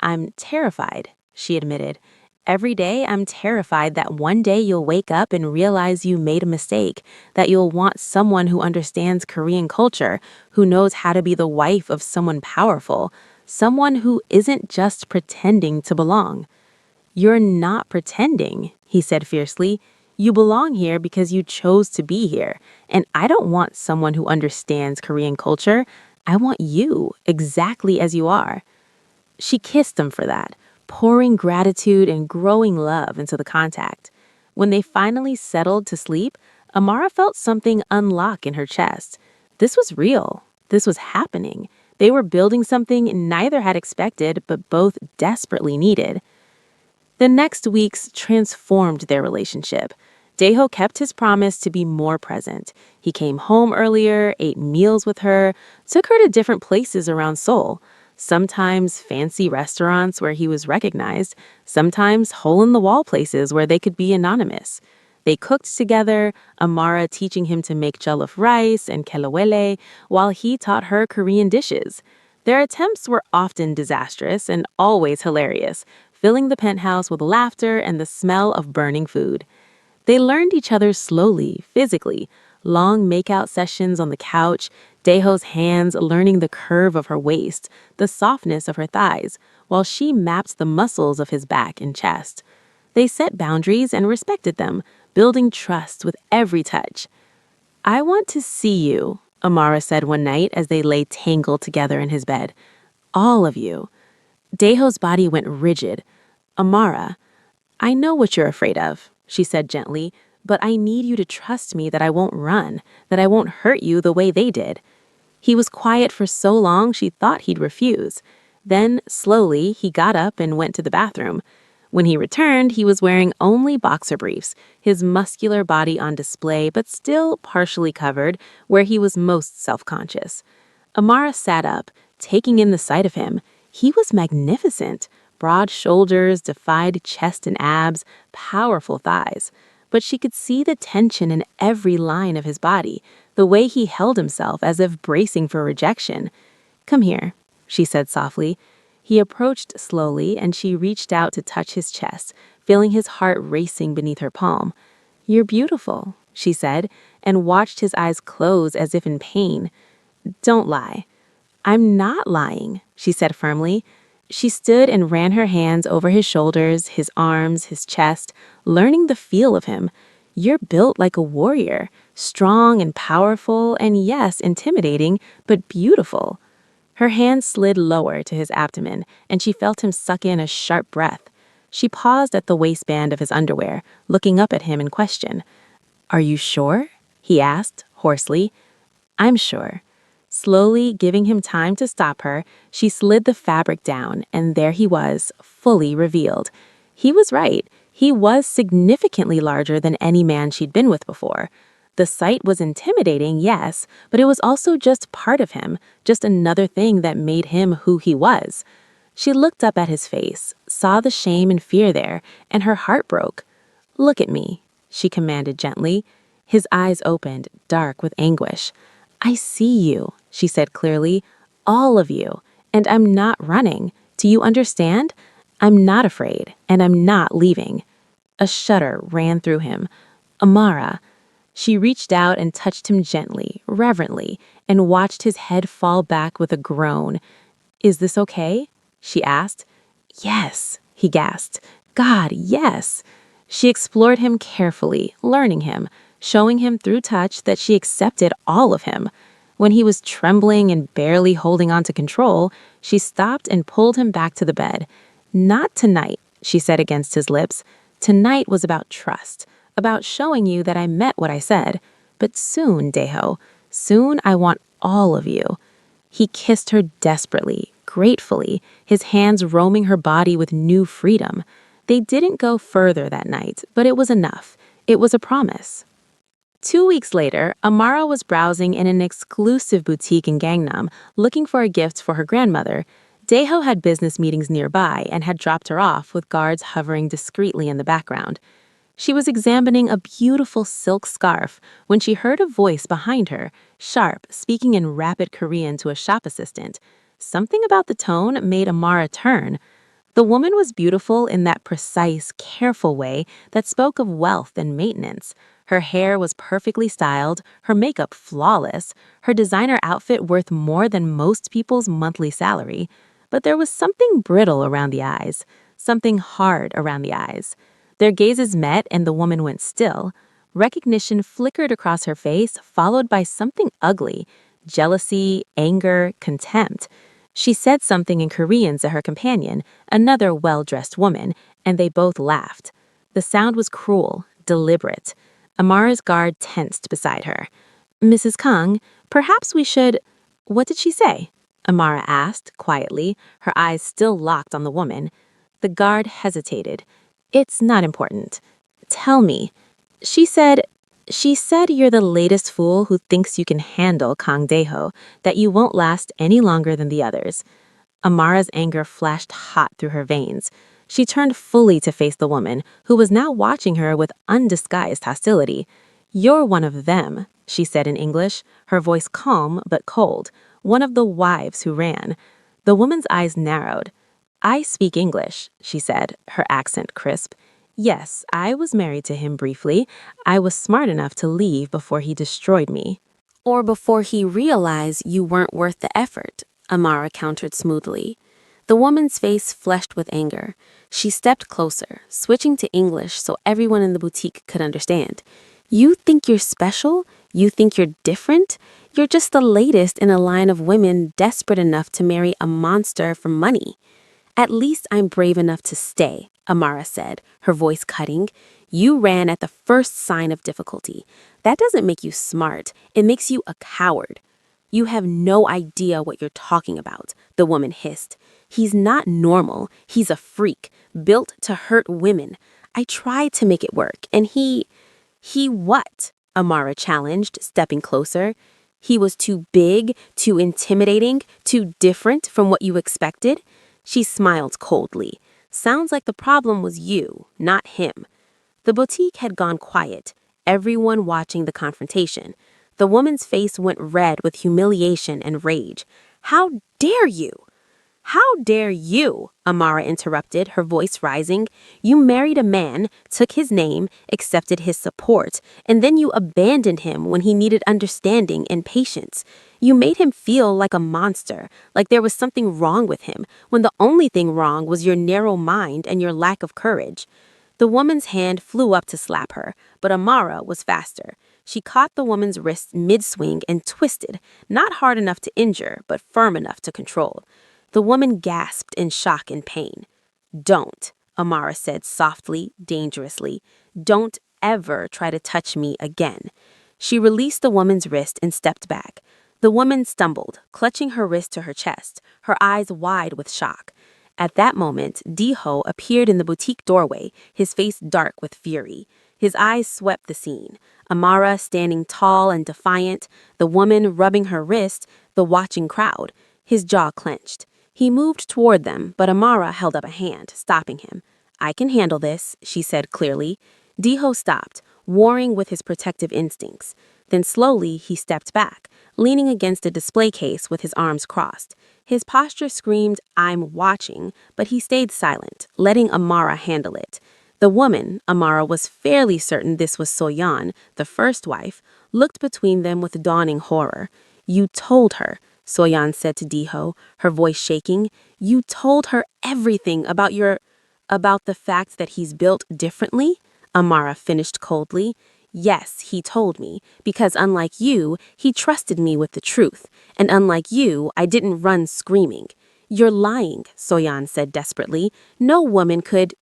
I'm terrified, she admitted. Every day I'm terrified that one day you'll wake up and realize you made a mistake, that you'll want someone who understands Korean culture, who knows how to be the wife of someone powerful, someone who isn't just pretending to belong. You're not pretending, he said fiercely. You belong here because you chose to be here, and I don't want someone who understands Korean culture. I want you exactly as you are. She kissed him for that, pouring gratitude and growing love into the contact. When they finally settled to sleep, Amara felt something unlock in her chest. This was real. This was happening. They were building something neither had expected but both desperately needed. The next weeks transformed their relationship. Daeho kept his promise to be more present. He came home earlier, ate meals with her, took her to different places around Seoul. Sometimes fancy restaurants where he was recognized, sometimes hole-in-the-wall places where they could be anonymous. They cooked together, Amara teaching him to make jollof rice and kelewele, while he taught her Korean dishes. Their attempts were often disastrous and always hilarious, filling the penthouse with laughter and the smell of burning food. They learned each other slowly, physically, long makeout sessions on the couch, Daeho's hands learning the curve of her waist, the softness of her thighs, while she mapped the muscles of his back and chest. They set boundaries and respected them, building trust with every touch. I want to see you, Amara said one night as they lay tangled together in his bed. All of you. Daeho's body went rigid. Amara, I know what you're afraid of, she said gently, but I need you to trust me that I won't run, that I won't hurt you the way they did. He was quiet for so long she thought he'd refuse. Then, slowly, he got up and went to the bathroom. When he returned, he was wearing only boxer briefs, his muscular body on display but still partially covered where he was most self-conscious. Amara sat up, taking in the sight of him. He was magnificent. Broad shoulders, defined chest and abs, powerful thighs. But she could see the tension in every line of his body, the way he held himself as if bracing for rejection. Come here, she said softly. He approached slowly, and she reached out to touch his chest, feeling his heart racing beneath her palm. You're beautiful, she said, and watched his eyes close as if in pain. Don't lie. I'm not lying, she said firmly. She stood and ran her hands over his shoulders, his arms, his chest, learning the feel of him. You're built like a warrior, strong and powerful, and yes, intimidating, but beautiful. Her hand slid lower to his abdomen, and she felt him suck in a sharp breath. She paused at the waistband of his underwear, looking up at him in question. Are you sure? He asked, hoarsely. I'm sure. Slowly giving him time to stop her, she slid the fabric down, and there he was, fully revealed. He was right. He was significantly larger than any man she'd been with before. The sight was intimidating, yes, but it was also just part of him, just another thing that made him who he was. She looked up at his face, saw the shame and fear there, and her heart broke. Look at me, she commanded gently. His eyes opened, dark with anguish. I see you, she said clearly, all of you, and I'm not running. Do you understand? I'm not afraid, and I'm not leaving. A shudder ran through him. Amara. She reached out and touched him gently, reverently, and watched his head fall back with a groan. Is this okay? She asked. Yes, he gasped. God, yes. She explored him carefully, learning him, showing him through touch that she accepted all of him. When he was trembling and barely holding on to control, she stopped and pulled him back to the bed. Not tonight, she said against his lips. Tonight was about trust, about showing you that I meant what I said. But soon, Daeho, soon I want all of you. He kissed her desperately, gratefully, his hands roaming her body with new freedom. They didn't go further that night, but it was enough. It was a promise. 2 weeks later, Amara was browsing in an exclusive boutique in Gangnam, looking for a gift for her grandmother. Daeho had business meetings nearby and had dropped her off with guards hovering discreetly in the background. She was examining a beautiful silk scarf when she heard a voice behind her, sharp, speaking in rapid Korean to a shop assistant. Something about the tone made Amara turn. The woman was beautiful in that precise, careful way that spoke of wealth and maintenance. Her hair was perfectly styled, her makeup flawless, her designer outfit worth more than most people's monthly salary. But there was something brittle around the eyes, something hard around the eyes. Their gazes met and the woman went still. Recognition flickered across her face, followed by something ugly: jealousy, anger, contempt. She said something in Korean to her companion, another well-dressed woman, and they both laughed. The sound was cruel, deliberate. Amara's guard tensed beside her. "Mrs. Kang, perhaps we should—" "What did she say?" Amara asked, quietly, her eyes still locked on the woman. The guard hesitated. "It's not important. Tell me." She said, she said you're the latest fool who thinks you can handle Kang Daeho, that you won't last any longer than the others. Amara's anger flashed hot through her veins. She turned fully to face the woman, who was now watching her with undisguised hostility. "You're one of them," she said in English, her voice calm but cold, "one of the wives who ran." The woman's eyes narrowed. "I speak English," she said, her accent crisp. "Yes, I was married to him briefly. I was smart enough to leave before he destroyed me." "Or before he realized you weren't worth the effort," Amara countered smoothly. The woman's face flushed with anger. She stepped closer, switching to English so everyone in the boutique could understand. "You think you're special? You think you're different? You're just the latest in a line of women desperate enough to marry a monster for money." "At least I'm brave enough to stay," Amara said, her voice cutting. "You ran at the first sign of difficulty. That doesn't make you smart. It makes you a coward." "You have no idea what you're talking about," the woman hissed. "He's not normal. He's a freak, built to hurt women. I tried to make it work, and He what?" Amara challenged, stepping closer. "He was too big, too intimidating, too different from what you expected?" She smiled coldly. "Sounds like the problem was you, not him." The boutique had gone quiet, everyone watching the confrontation. The woman's face went red with humiliation and rage. "How dare you?" "How dare you?" Amara interrupted, her voice rising. "You married a man, took his name, accepted his support, and then you abandoned him when he needed understanding and patience. You made him feel like a monster, like there was something wrong with him, when the only thing wrong was your narrow mind and your lack of courage." The woman's hand flew up to slap her, but Amara was faster. She caught the woman's wrist mid-swing and twisted, not hard enough to injure, but firm enough to control. The woman gasped in shock and pain. "Don't," Amara said softly, dangerously. "Don't ever try to touch me again." She released the woman's wrist and stepped back. The woman stumbled, clutching her wrist to her chest, her eyes wide with shock. At that moment, Diho appeared in the boutique doorway, his face dark with fury. His eyes swept the scene. Amara standing tall and defiant, the woman rubbing her wrist, the watching crowd. His jaw clenched. He moved toward them, but Amara held up a hand, stopping him. "I can handle this," she said clearly. Diho stopped, warring with his protective instincts. Then slowly he stepped back, leaning against a display case with his arms crossed. His posture screamed, "I'm watching," but he stayed silent, letting Amara handle it. The woman, Amara was fairly certain this was Soyeon, the first wife, looked between them with dawning horror. "You told her," Soyeon said to Diho, her voice shaking. "You told her everything about the fact that he's built differently?" Amara finished coldly. "Yes, he told me, because unlike you, he trusted me with the truth, and unlike you, I didn't run screaming." "You're lying," Soyeon said desperately. "No woman could,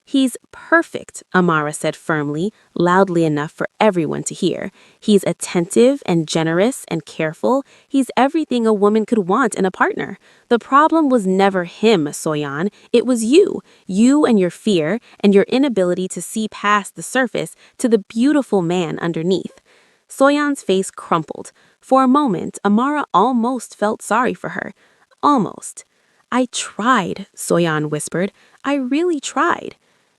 He's perfect, Amara said firmly, loudly enough for everyone to hear. He's attentive and generous and careful. He's everything a woman could want in a partner. The problem was never him, Soyan. It was you. You and your fear and your inability to see past the surface to the beautiful man underneath. Soyan's face crumpled. For a moment, Amara almost felt sorry for her. Almost. I tried, Soyan whispered. I really tried.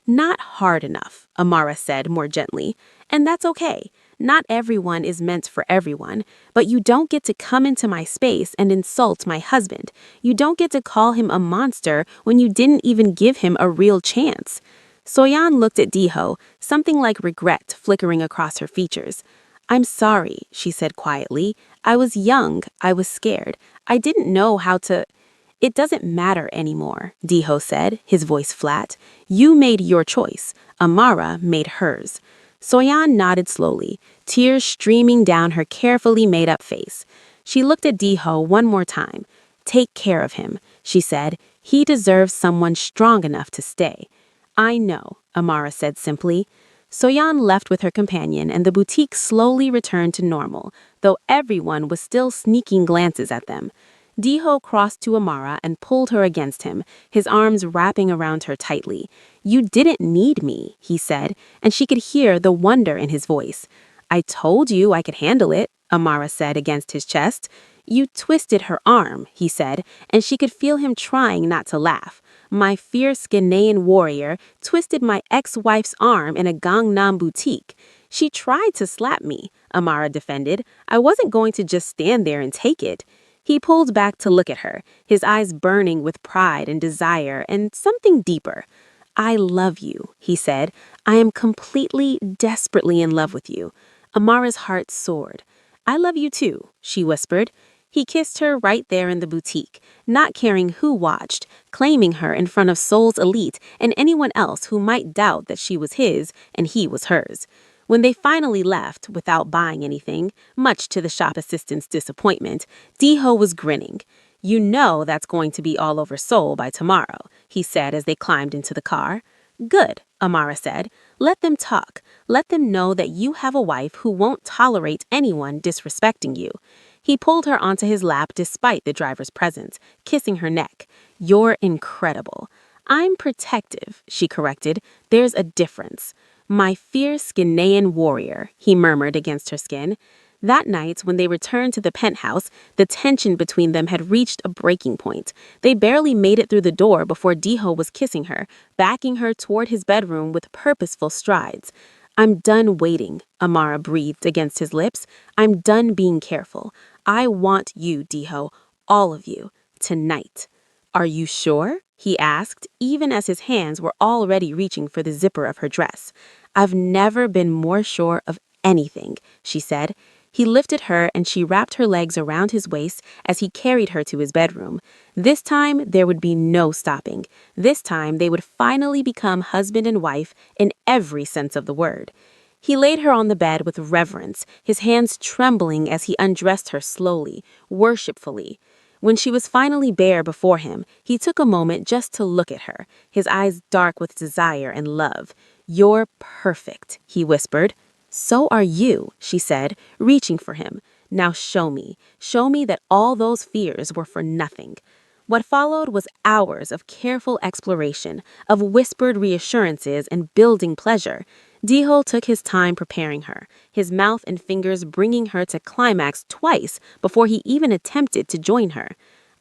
Not hard enough, Amara said more gently. And that's okay. Not everyone is meant for everyone, but you don't get to come into my space and insult my husband. You don't get to call him a monster when you didn't even give him a real chance. Soyan looked at Diho, something like regret flickering across her features. I'm sorry, she said quietly. I was young. I was scared. I didn't know how to... It doesn't matter anymore, Diho said, his voice flat. You made your choice. Amara made hers. Soyan nodded slowly, tears streaming down her carefully made-up face. She looked at Diho one more time. Take care of him, she said. He deserves someone strong enough to stay. I know, Amara said simply. Soyan left with her companion and the boutique slowly returned to normal, though everyone was still sneaking glances at them. Diho crossed to Amara and pulled her against him, his arms wrapping around her tightly. You didn't need me, he said, and she could hear the wonder in his voice. I told you I could handle it, Amara said against his chest. You twisted her arm, he said, and she could feel him trying not to laugh. My fierce Ghanaian warrior twisted my ex-wife's arm in a Gangnam boutique. She tried to slap me, Amara defended. I wasn't going to just stand there and take it. He pulled back to look at her, his eyes burning with pride and desire and something deeper. I love you, he said. I am completely, desperately in love with you. Amara's heart soared. I love you too, she whispered. He kissed her right there in the boutique, not caring who watched, claiming her in front of Seoul's elite and anyone else who might doubt that she was his and he was hers. When they finally left, without buying anything, much to the shop assistant's disappointment, Diho was grinning. You know that's going to be all over Seoul by tomorrow, he said as they climbed into the car. Good, Amara said. Let them talk. Let them know that you have a wife who won't tolerate anyone disrespecting you. He pulled her onto his lap despite the driver's presence, kissing her neck. You're incredible. I'm protective, she corrected. There's a difference. My fierce Ghanaian warrior, he murmured against her skin. That night, when they returned to the penthouse, the tension between them had reached a breaking point. They barely made it through the door before Diho was kissing her, backing her toward his bedroom with purposeful strides. I'm done waiting, Amara breathed against his lips. I'm done being careful. I want you, Diho, all of you, tonight. Are you sure? He asked, even as his hands were already reaching for the zipper of her dress. I've never been more sure of anything, she said. He lifted her and she wrapped her legs around his waist as he carried her to his bedroom. This time, there would be no stopping. This time, they would finally become husband and wife in every sense of the word. He laid her on the bed with reverence, his hands trembling as he undressed her slowly, worshipfully. When she was finally bare before him, he took a moment just to look at her, his eyes dark with desire and love. You're perfect, he whispered. So are you, she said, reaching for him. Now show me that all those fears were for nothing. What followed was hours of careful exploration, of whispered reassurances and building pleasure. Diho took his time preparing her, his mouth and fingers bringing her to climax twice before he even attempted to join her.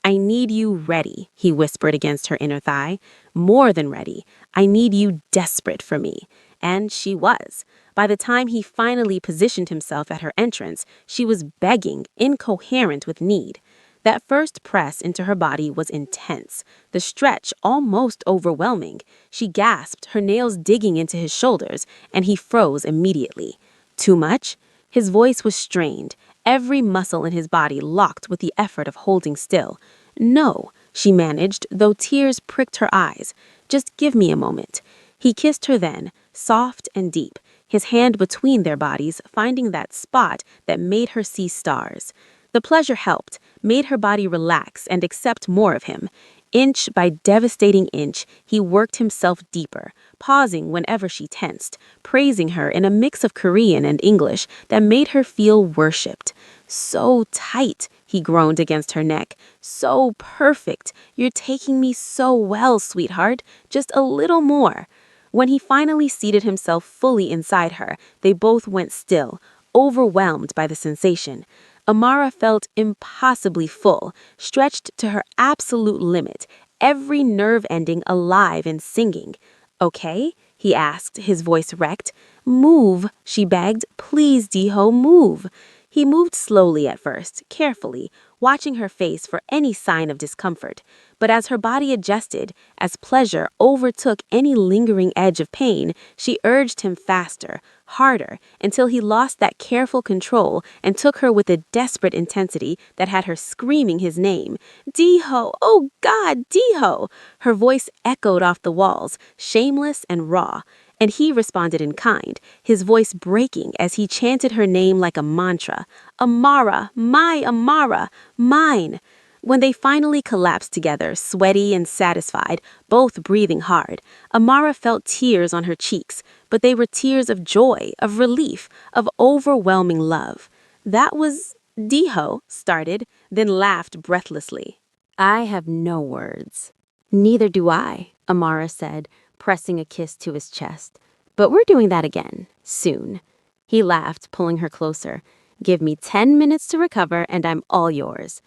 I need you ready, he whispered against her inner thigh. More than ready. I need you desperate for me. And she was. By the time he finally positioned himself at her entrance, she was begging, incoherent with need. That first press into her body was intense, the stretch almost overwhelming. She gasped, her nails digging into his shoulders, and he froze immediately. Too much? His voice was strained, every muscle in his body locked with the effort of holding still. No, she managed, though tears pricked her eyes. Just give me a moment. He kissed her then, soft and deep, his hand between their bodies, finding that spot that made her see stars. The pleasure helped, made her body relax and accept more of him. Inch by devastating inch, he worked himself deeper, pausing whenever she tensed, praising her in a mix of Korean and English that made her feel worshipped. So tight, he groaned against her neck. So perfect. You're taking me so well, sweetheart. Just a little more. When he finally seated himself fully inside her, they both went still, overwhelmed by the sensation. Amara felt impossibly full, stretched to her absolute limit, every nerve ending alive and singing. Okay? He asked, his voice wrecked. Move, she begged. Please, Diho, move. He moved slowly at first, carefully, watching her face for any sign of discomfort. But as her body adjusted, as pleasure overtook any lingering edge of pain, she urged him faster, harder, until he lost that careful control and took her with a desperate intensity that had her screaming his name. Diho! Oh God, Diho! Her voice echoed off the walls, shameless and raw. And he responded in kind, his voice breaking as he chanted her name like a mantra. Amara, my Amara, mine. When they finally collapsed together, sweaty and satisfied, both breathing hard, Amara felt tears on her cheeks, but they were tears of joy, of relief, of overwhelming love. That was... Diho started, then laughed breathlessly. I have no words. Neither do I, Amara said, pressing a kiss to his chest. But we're doing that again, soon. He laughed, pulling her closer. Give me 10 minutes to recover and I'm all yours.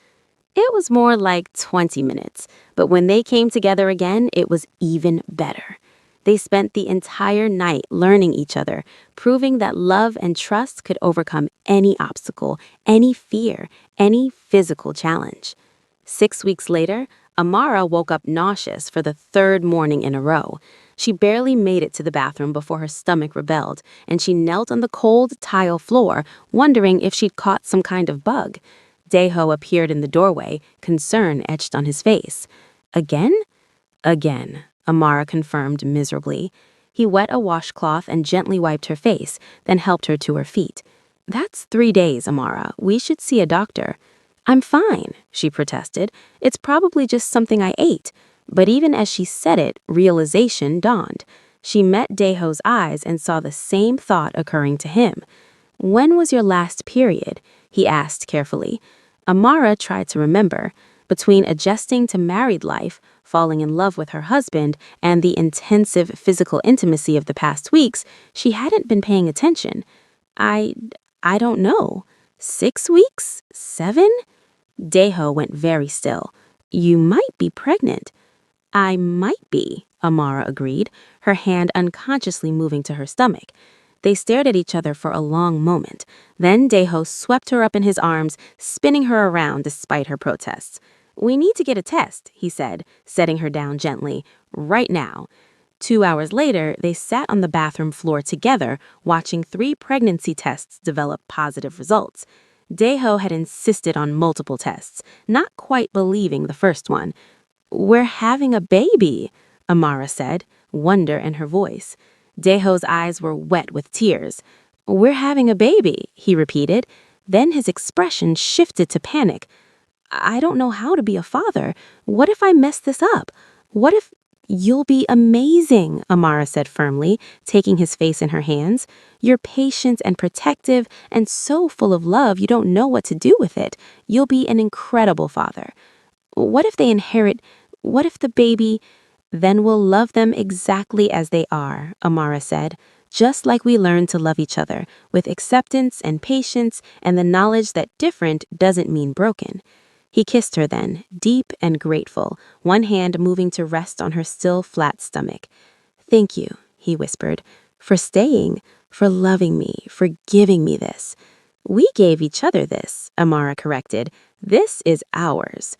It was more like 20 minutes, but when they came together again, it was even better. They spent the entire night learning each other, proving that love and trust could overcome any obstacle, any fear, any physical challenge. 6 weeks later, Amara woke up nauseous for the third morning in a row. She barely made it to the bathroom before her stomach rebelled, and she knelt on the cold tile floor, wondering if she'd caught some kind of bug. Daeho appeared in the doorway, concern etched on his face. Again? Again, Amara confirmed miserably. He wet a washcloth and gently wiped her face, then helped her to her feet. That's 3 days, Amara. We should see a doctor. I'm fine, she protested. It's probably just something I ate. But even as she said it, realization dawned. She met Daeho's eyes and saw the same thought occurring to him. When was your last period? He asked carefully. Amara tried to remember. Between adjusting to married life, falling in love with her husband, and the intensive physical intimacy of the past weeks, she hadn't been paying attention. I don't know. 6 weeks? 7? Daeho went very still. You might be pregnant. I might be, Amara agreed, her hand unconsciously moving to her stomach. They stared at each other for a long moment. Then Daeho swept her up in his arms, spinning her around despite her protests. We need to get a test, he said, setting her down gently. Right now. 2 hours later, they sat on the bathroom floor together, watching 3 pregnancy tests develop positive results. Daeho had insisted on multiple tests, not quite believing the first one. We're having a baby, Amara said, wonder in her voice. Daeho's eyes were wet with tears. We're having a baby, he repeated. Then his expression shifted to panic. I don't know how to be a father. What if I mess this up? What if... You'll be amazing, Amara said firmly, taking his face in her hands. You're patient and protective and so full of love you don't know what to do with it. You'll be an incredible father. What if they inherit... What if the baby... Then we'll love them exactly as they are, Amara said, just like we learned to love each other, with acceptance and patience and the knowledge that different doesn't mean broken. He kissed her then, deep and grateful, one hand moving to rest on her still flat stomach. Thank you, he whispered, for staying, for loving me, for giving me this. We gave each other this, Amara corrected. This is ours.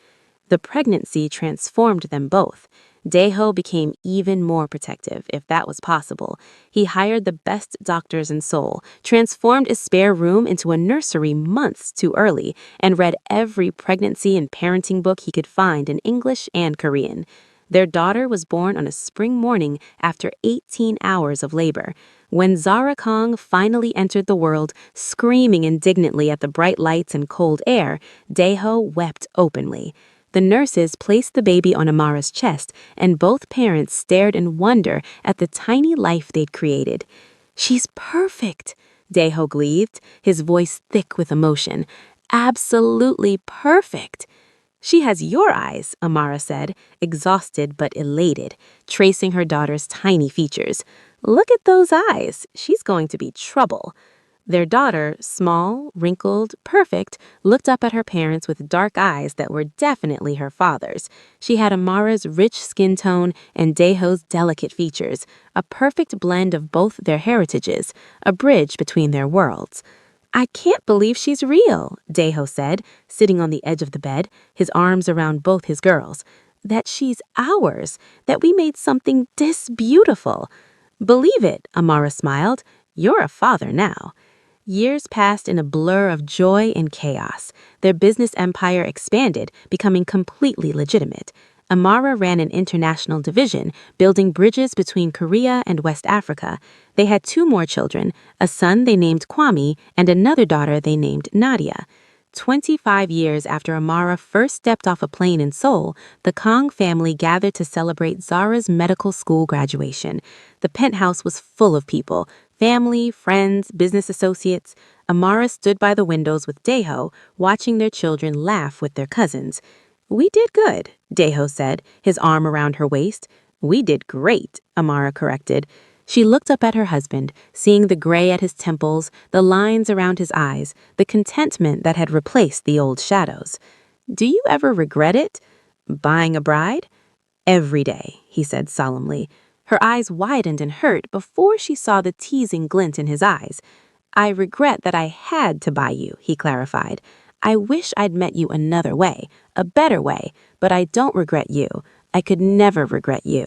The pregnancy transformed them both. Daeho became even more protective, if that was possible. He hired the best doctors in Seoul, transformed a spare room into a nursery months too early, and read every pregnancy and parenting book he could find in English and Korean. Their daughter was born on a spring morning after 18 hours of labor. When Zara Kong finally entered the world, screaming indignantly at the bright lights and cold air, Daeho wept openly. The nurses placed the baby on Amara's chest, and both parents stared in wonder at the tiny life they'd created. "She's perfect," Deho gleefed, his voice thick with emotion. "Absolutely perfect." "She has your eyes," Amara said, exhausted but elated, tracing her daughter's tiny features. "Look at those eyes. She's going to be trouble." Their daughter, small, wrinkled, perfect, looked up at her parents with dark eyes that were definitely her father's. She had Amara's rich skin tone and Deho's delicate features, a perfect blend of both their heritages, a bridge between their worlds. "I can't believe she's real," Deho said, sitting on the edge of the bed, his arms around both his girls. "That she's ours, that we made something this beautiful." "Believe it," Amara smiled. "You're a father now." Years passed in a blur of joy and chaos. Their business empire expanded, becoming completely legitimate. Amara ran an international division, building bridges between Korea and West Africa. They had 2 more children, a son they named Kwame and another daughter they named Nadia. 25 years after Amara first stepped off a plane in Seoul, the Kong family gathered to celebrate Zara's medical school graduation. The penthouse was full of people, family, friends, business associates. Amara stood by the windows with Deho, watching their children laugh with their cousins. "We did good," Deho said, his arm around her waist. "We did great," Amara corrected. She looked up at her husband, seeing the gray at his temples, the lines around his eyes, the contentment that had replaced the old shadows. "Do you ever regret it? Buying a bride?" "Every day," he said solemnly. Her eyes widened and hurt before she saw the teasing glint in his eyes. "I regret that I had to buy you," he clarified. "I wish I'd met you another way, a better way, but I don't regret you. I could never regret you."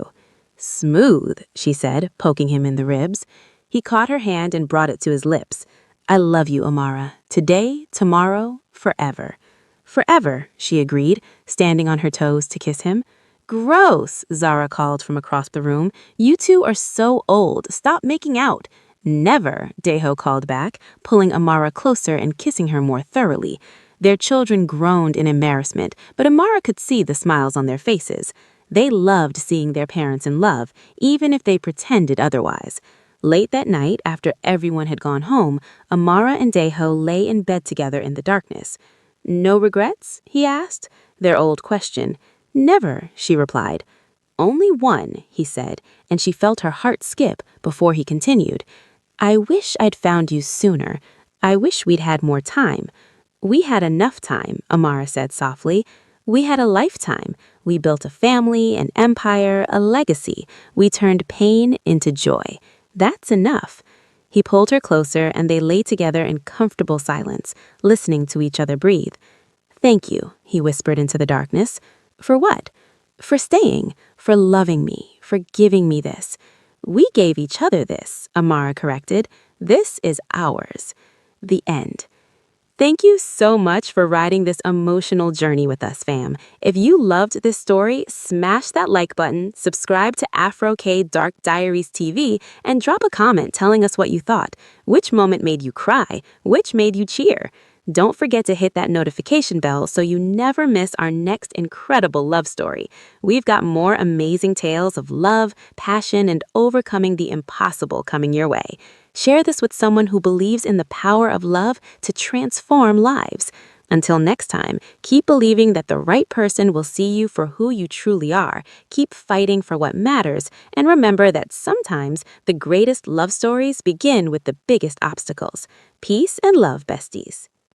"Smooth," she said, poking him in the ribs. He caught her hand and brought it to his lips. "I love you, Amara. Today, tomorrow, forever." "Forever," she agreed, standing on her toes to kiss him. "Gross," Zara called from across the room. "You two are so old. Stop making out." "Never," Deho called back, pulling Amara closer and kissing her more thoroughly. Their children groaned in embarrassment, but Amara could see the smiles on their faces. They loved seeing their parents in love, even if they pretended otherwise. Late that night, after everyone had gone home, Amara and Deho lay in bed together in the darkness. "No regrets?" he asked, their old question. "Never," she replied. "Only one," he said, and she felt her heart skip before he continued. "I wish I'd found you sooner. I wish we'd had more time." "We had enough time," Amara said softly. "We had a lifetime. We built a family, an empire, a legacy. We turned pain into joy. That's enough." He pulled her closer and they lay together in comfortable silence, listening to each other breathe. "Thank you," he whispered into the darkness. "For what?" "For staying, for loving me, for giving me this." "We gave each other this," Amara corrected. "This is ours." The end. Thank you so much for riding this emotional journey with us, fam. If you loved this story, smash that like button, subscribe to Afro K Dark Diaries TV, and drop a comment telling us what you thought. Which moment made you cry? Which made you cheer? Don't forget to hit that notification bell so you never miss our next incredible love story. We've got more amazing tales of love, passion, and overcoming the impossible coming your way. Share this with someone who believes in the power of love to transform lives. Until next time, keep believing that the right person will see you for who you truly are. Keep fighting for what matters, and remember that sometimes the greatest love stories begin with the biggest obstacles. Peace and love, besties.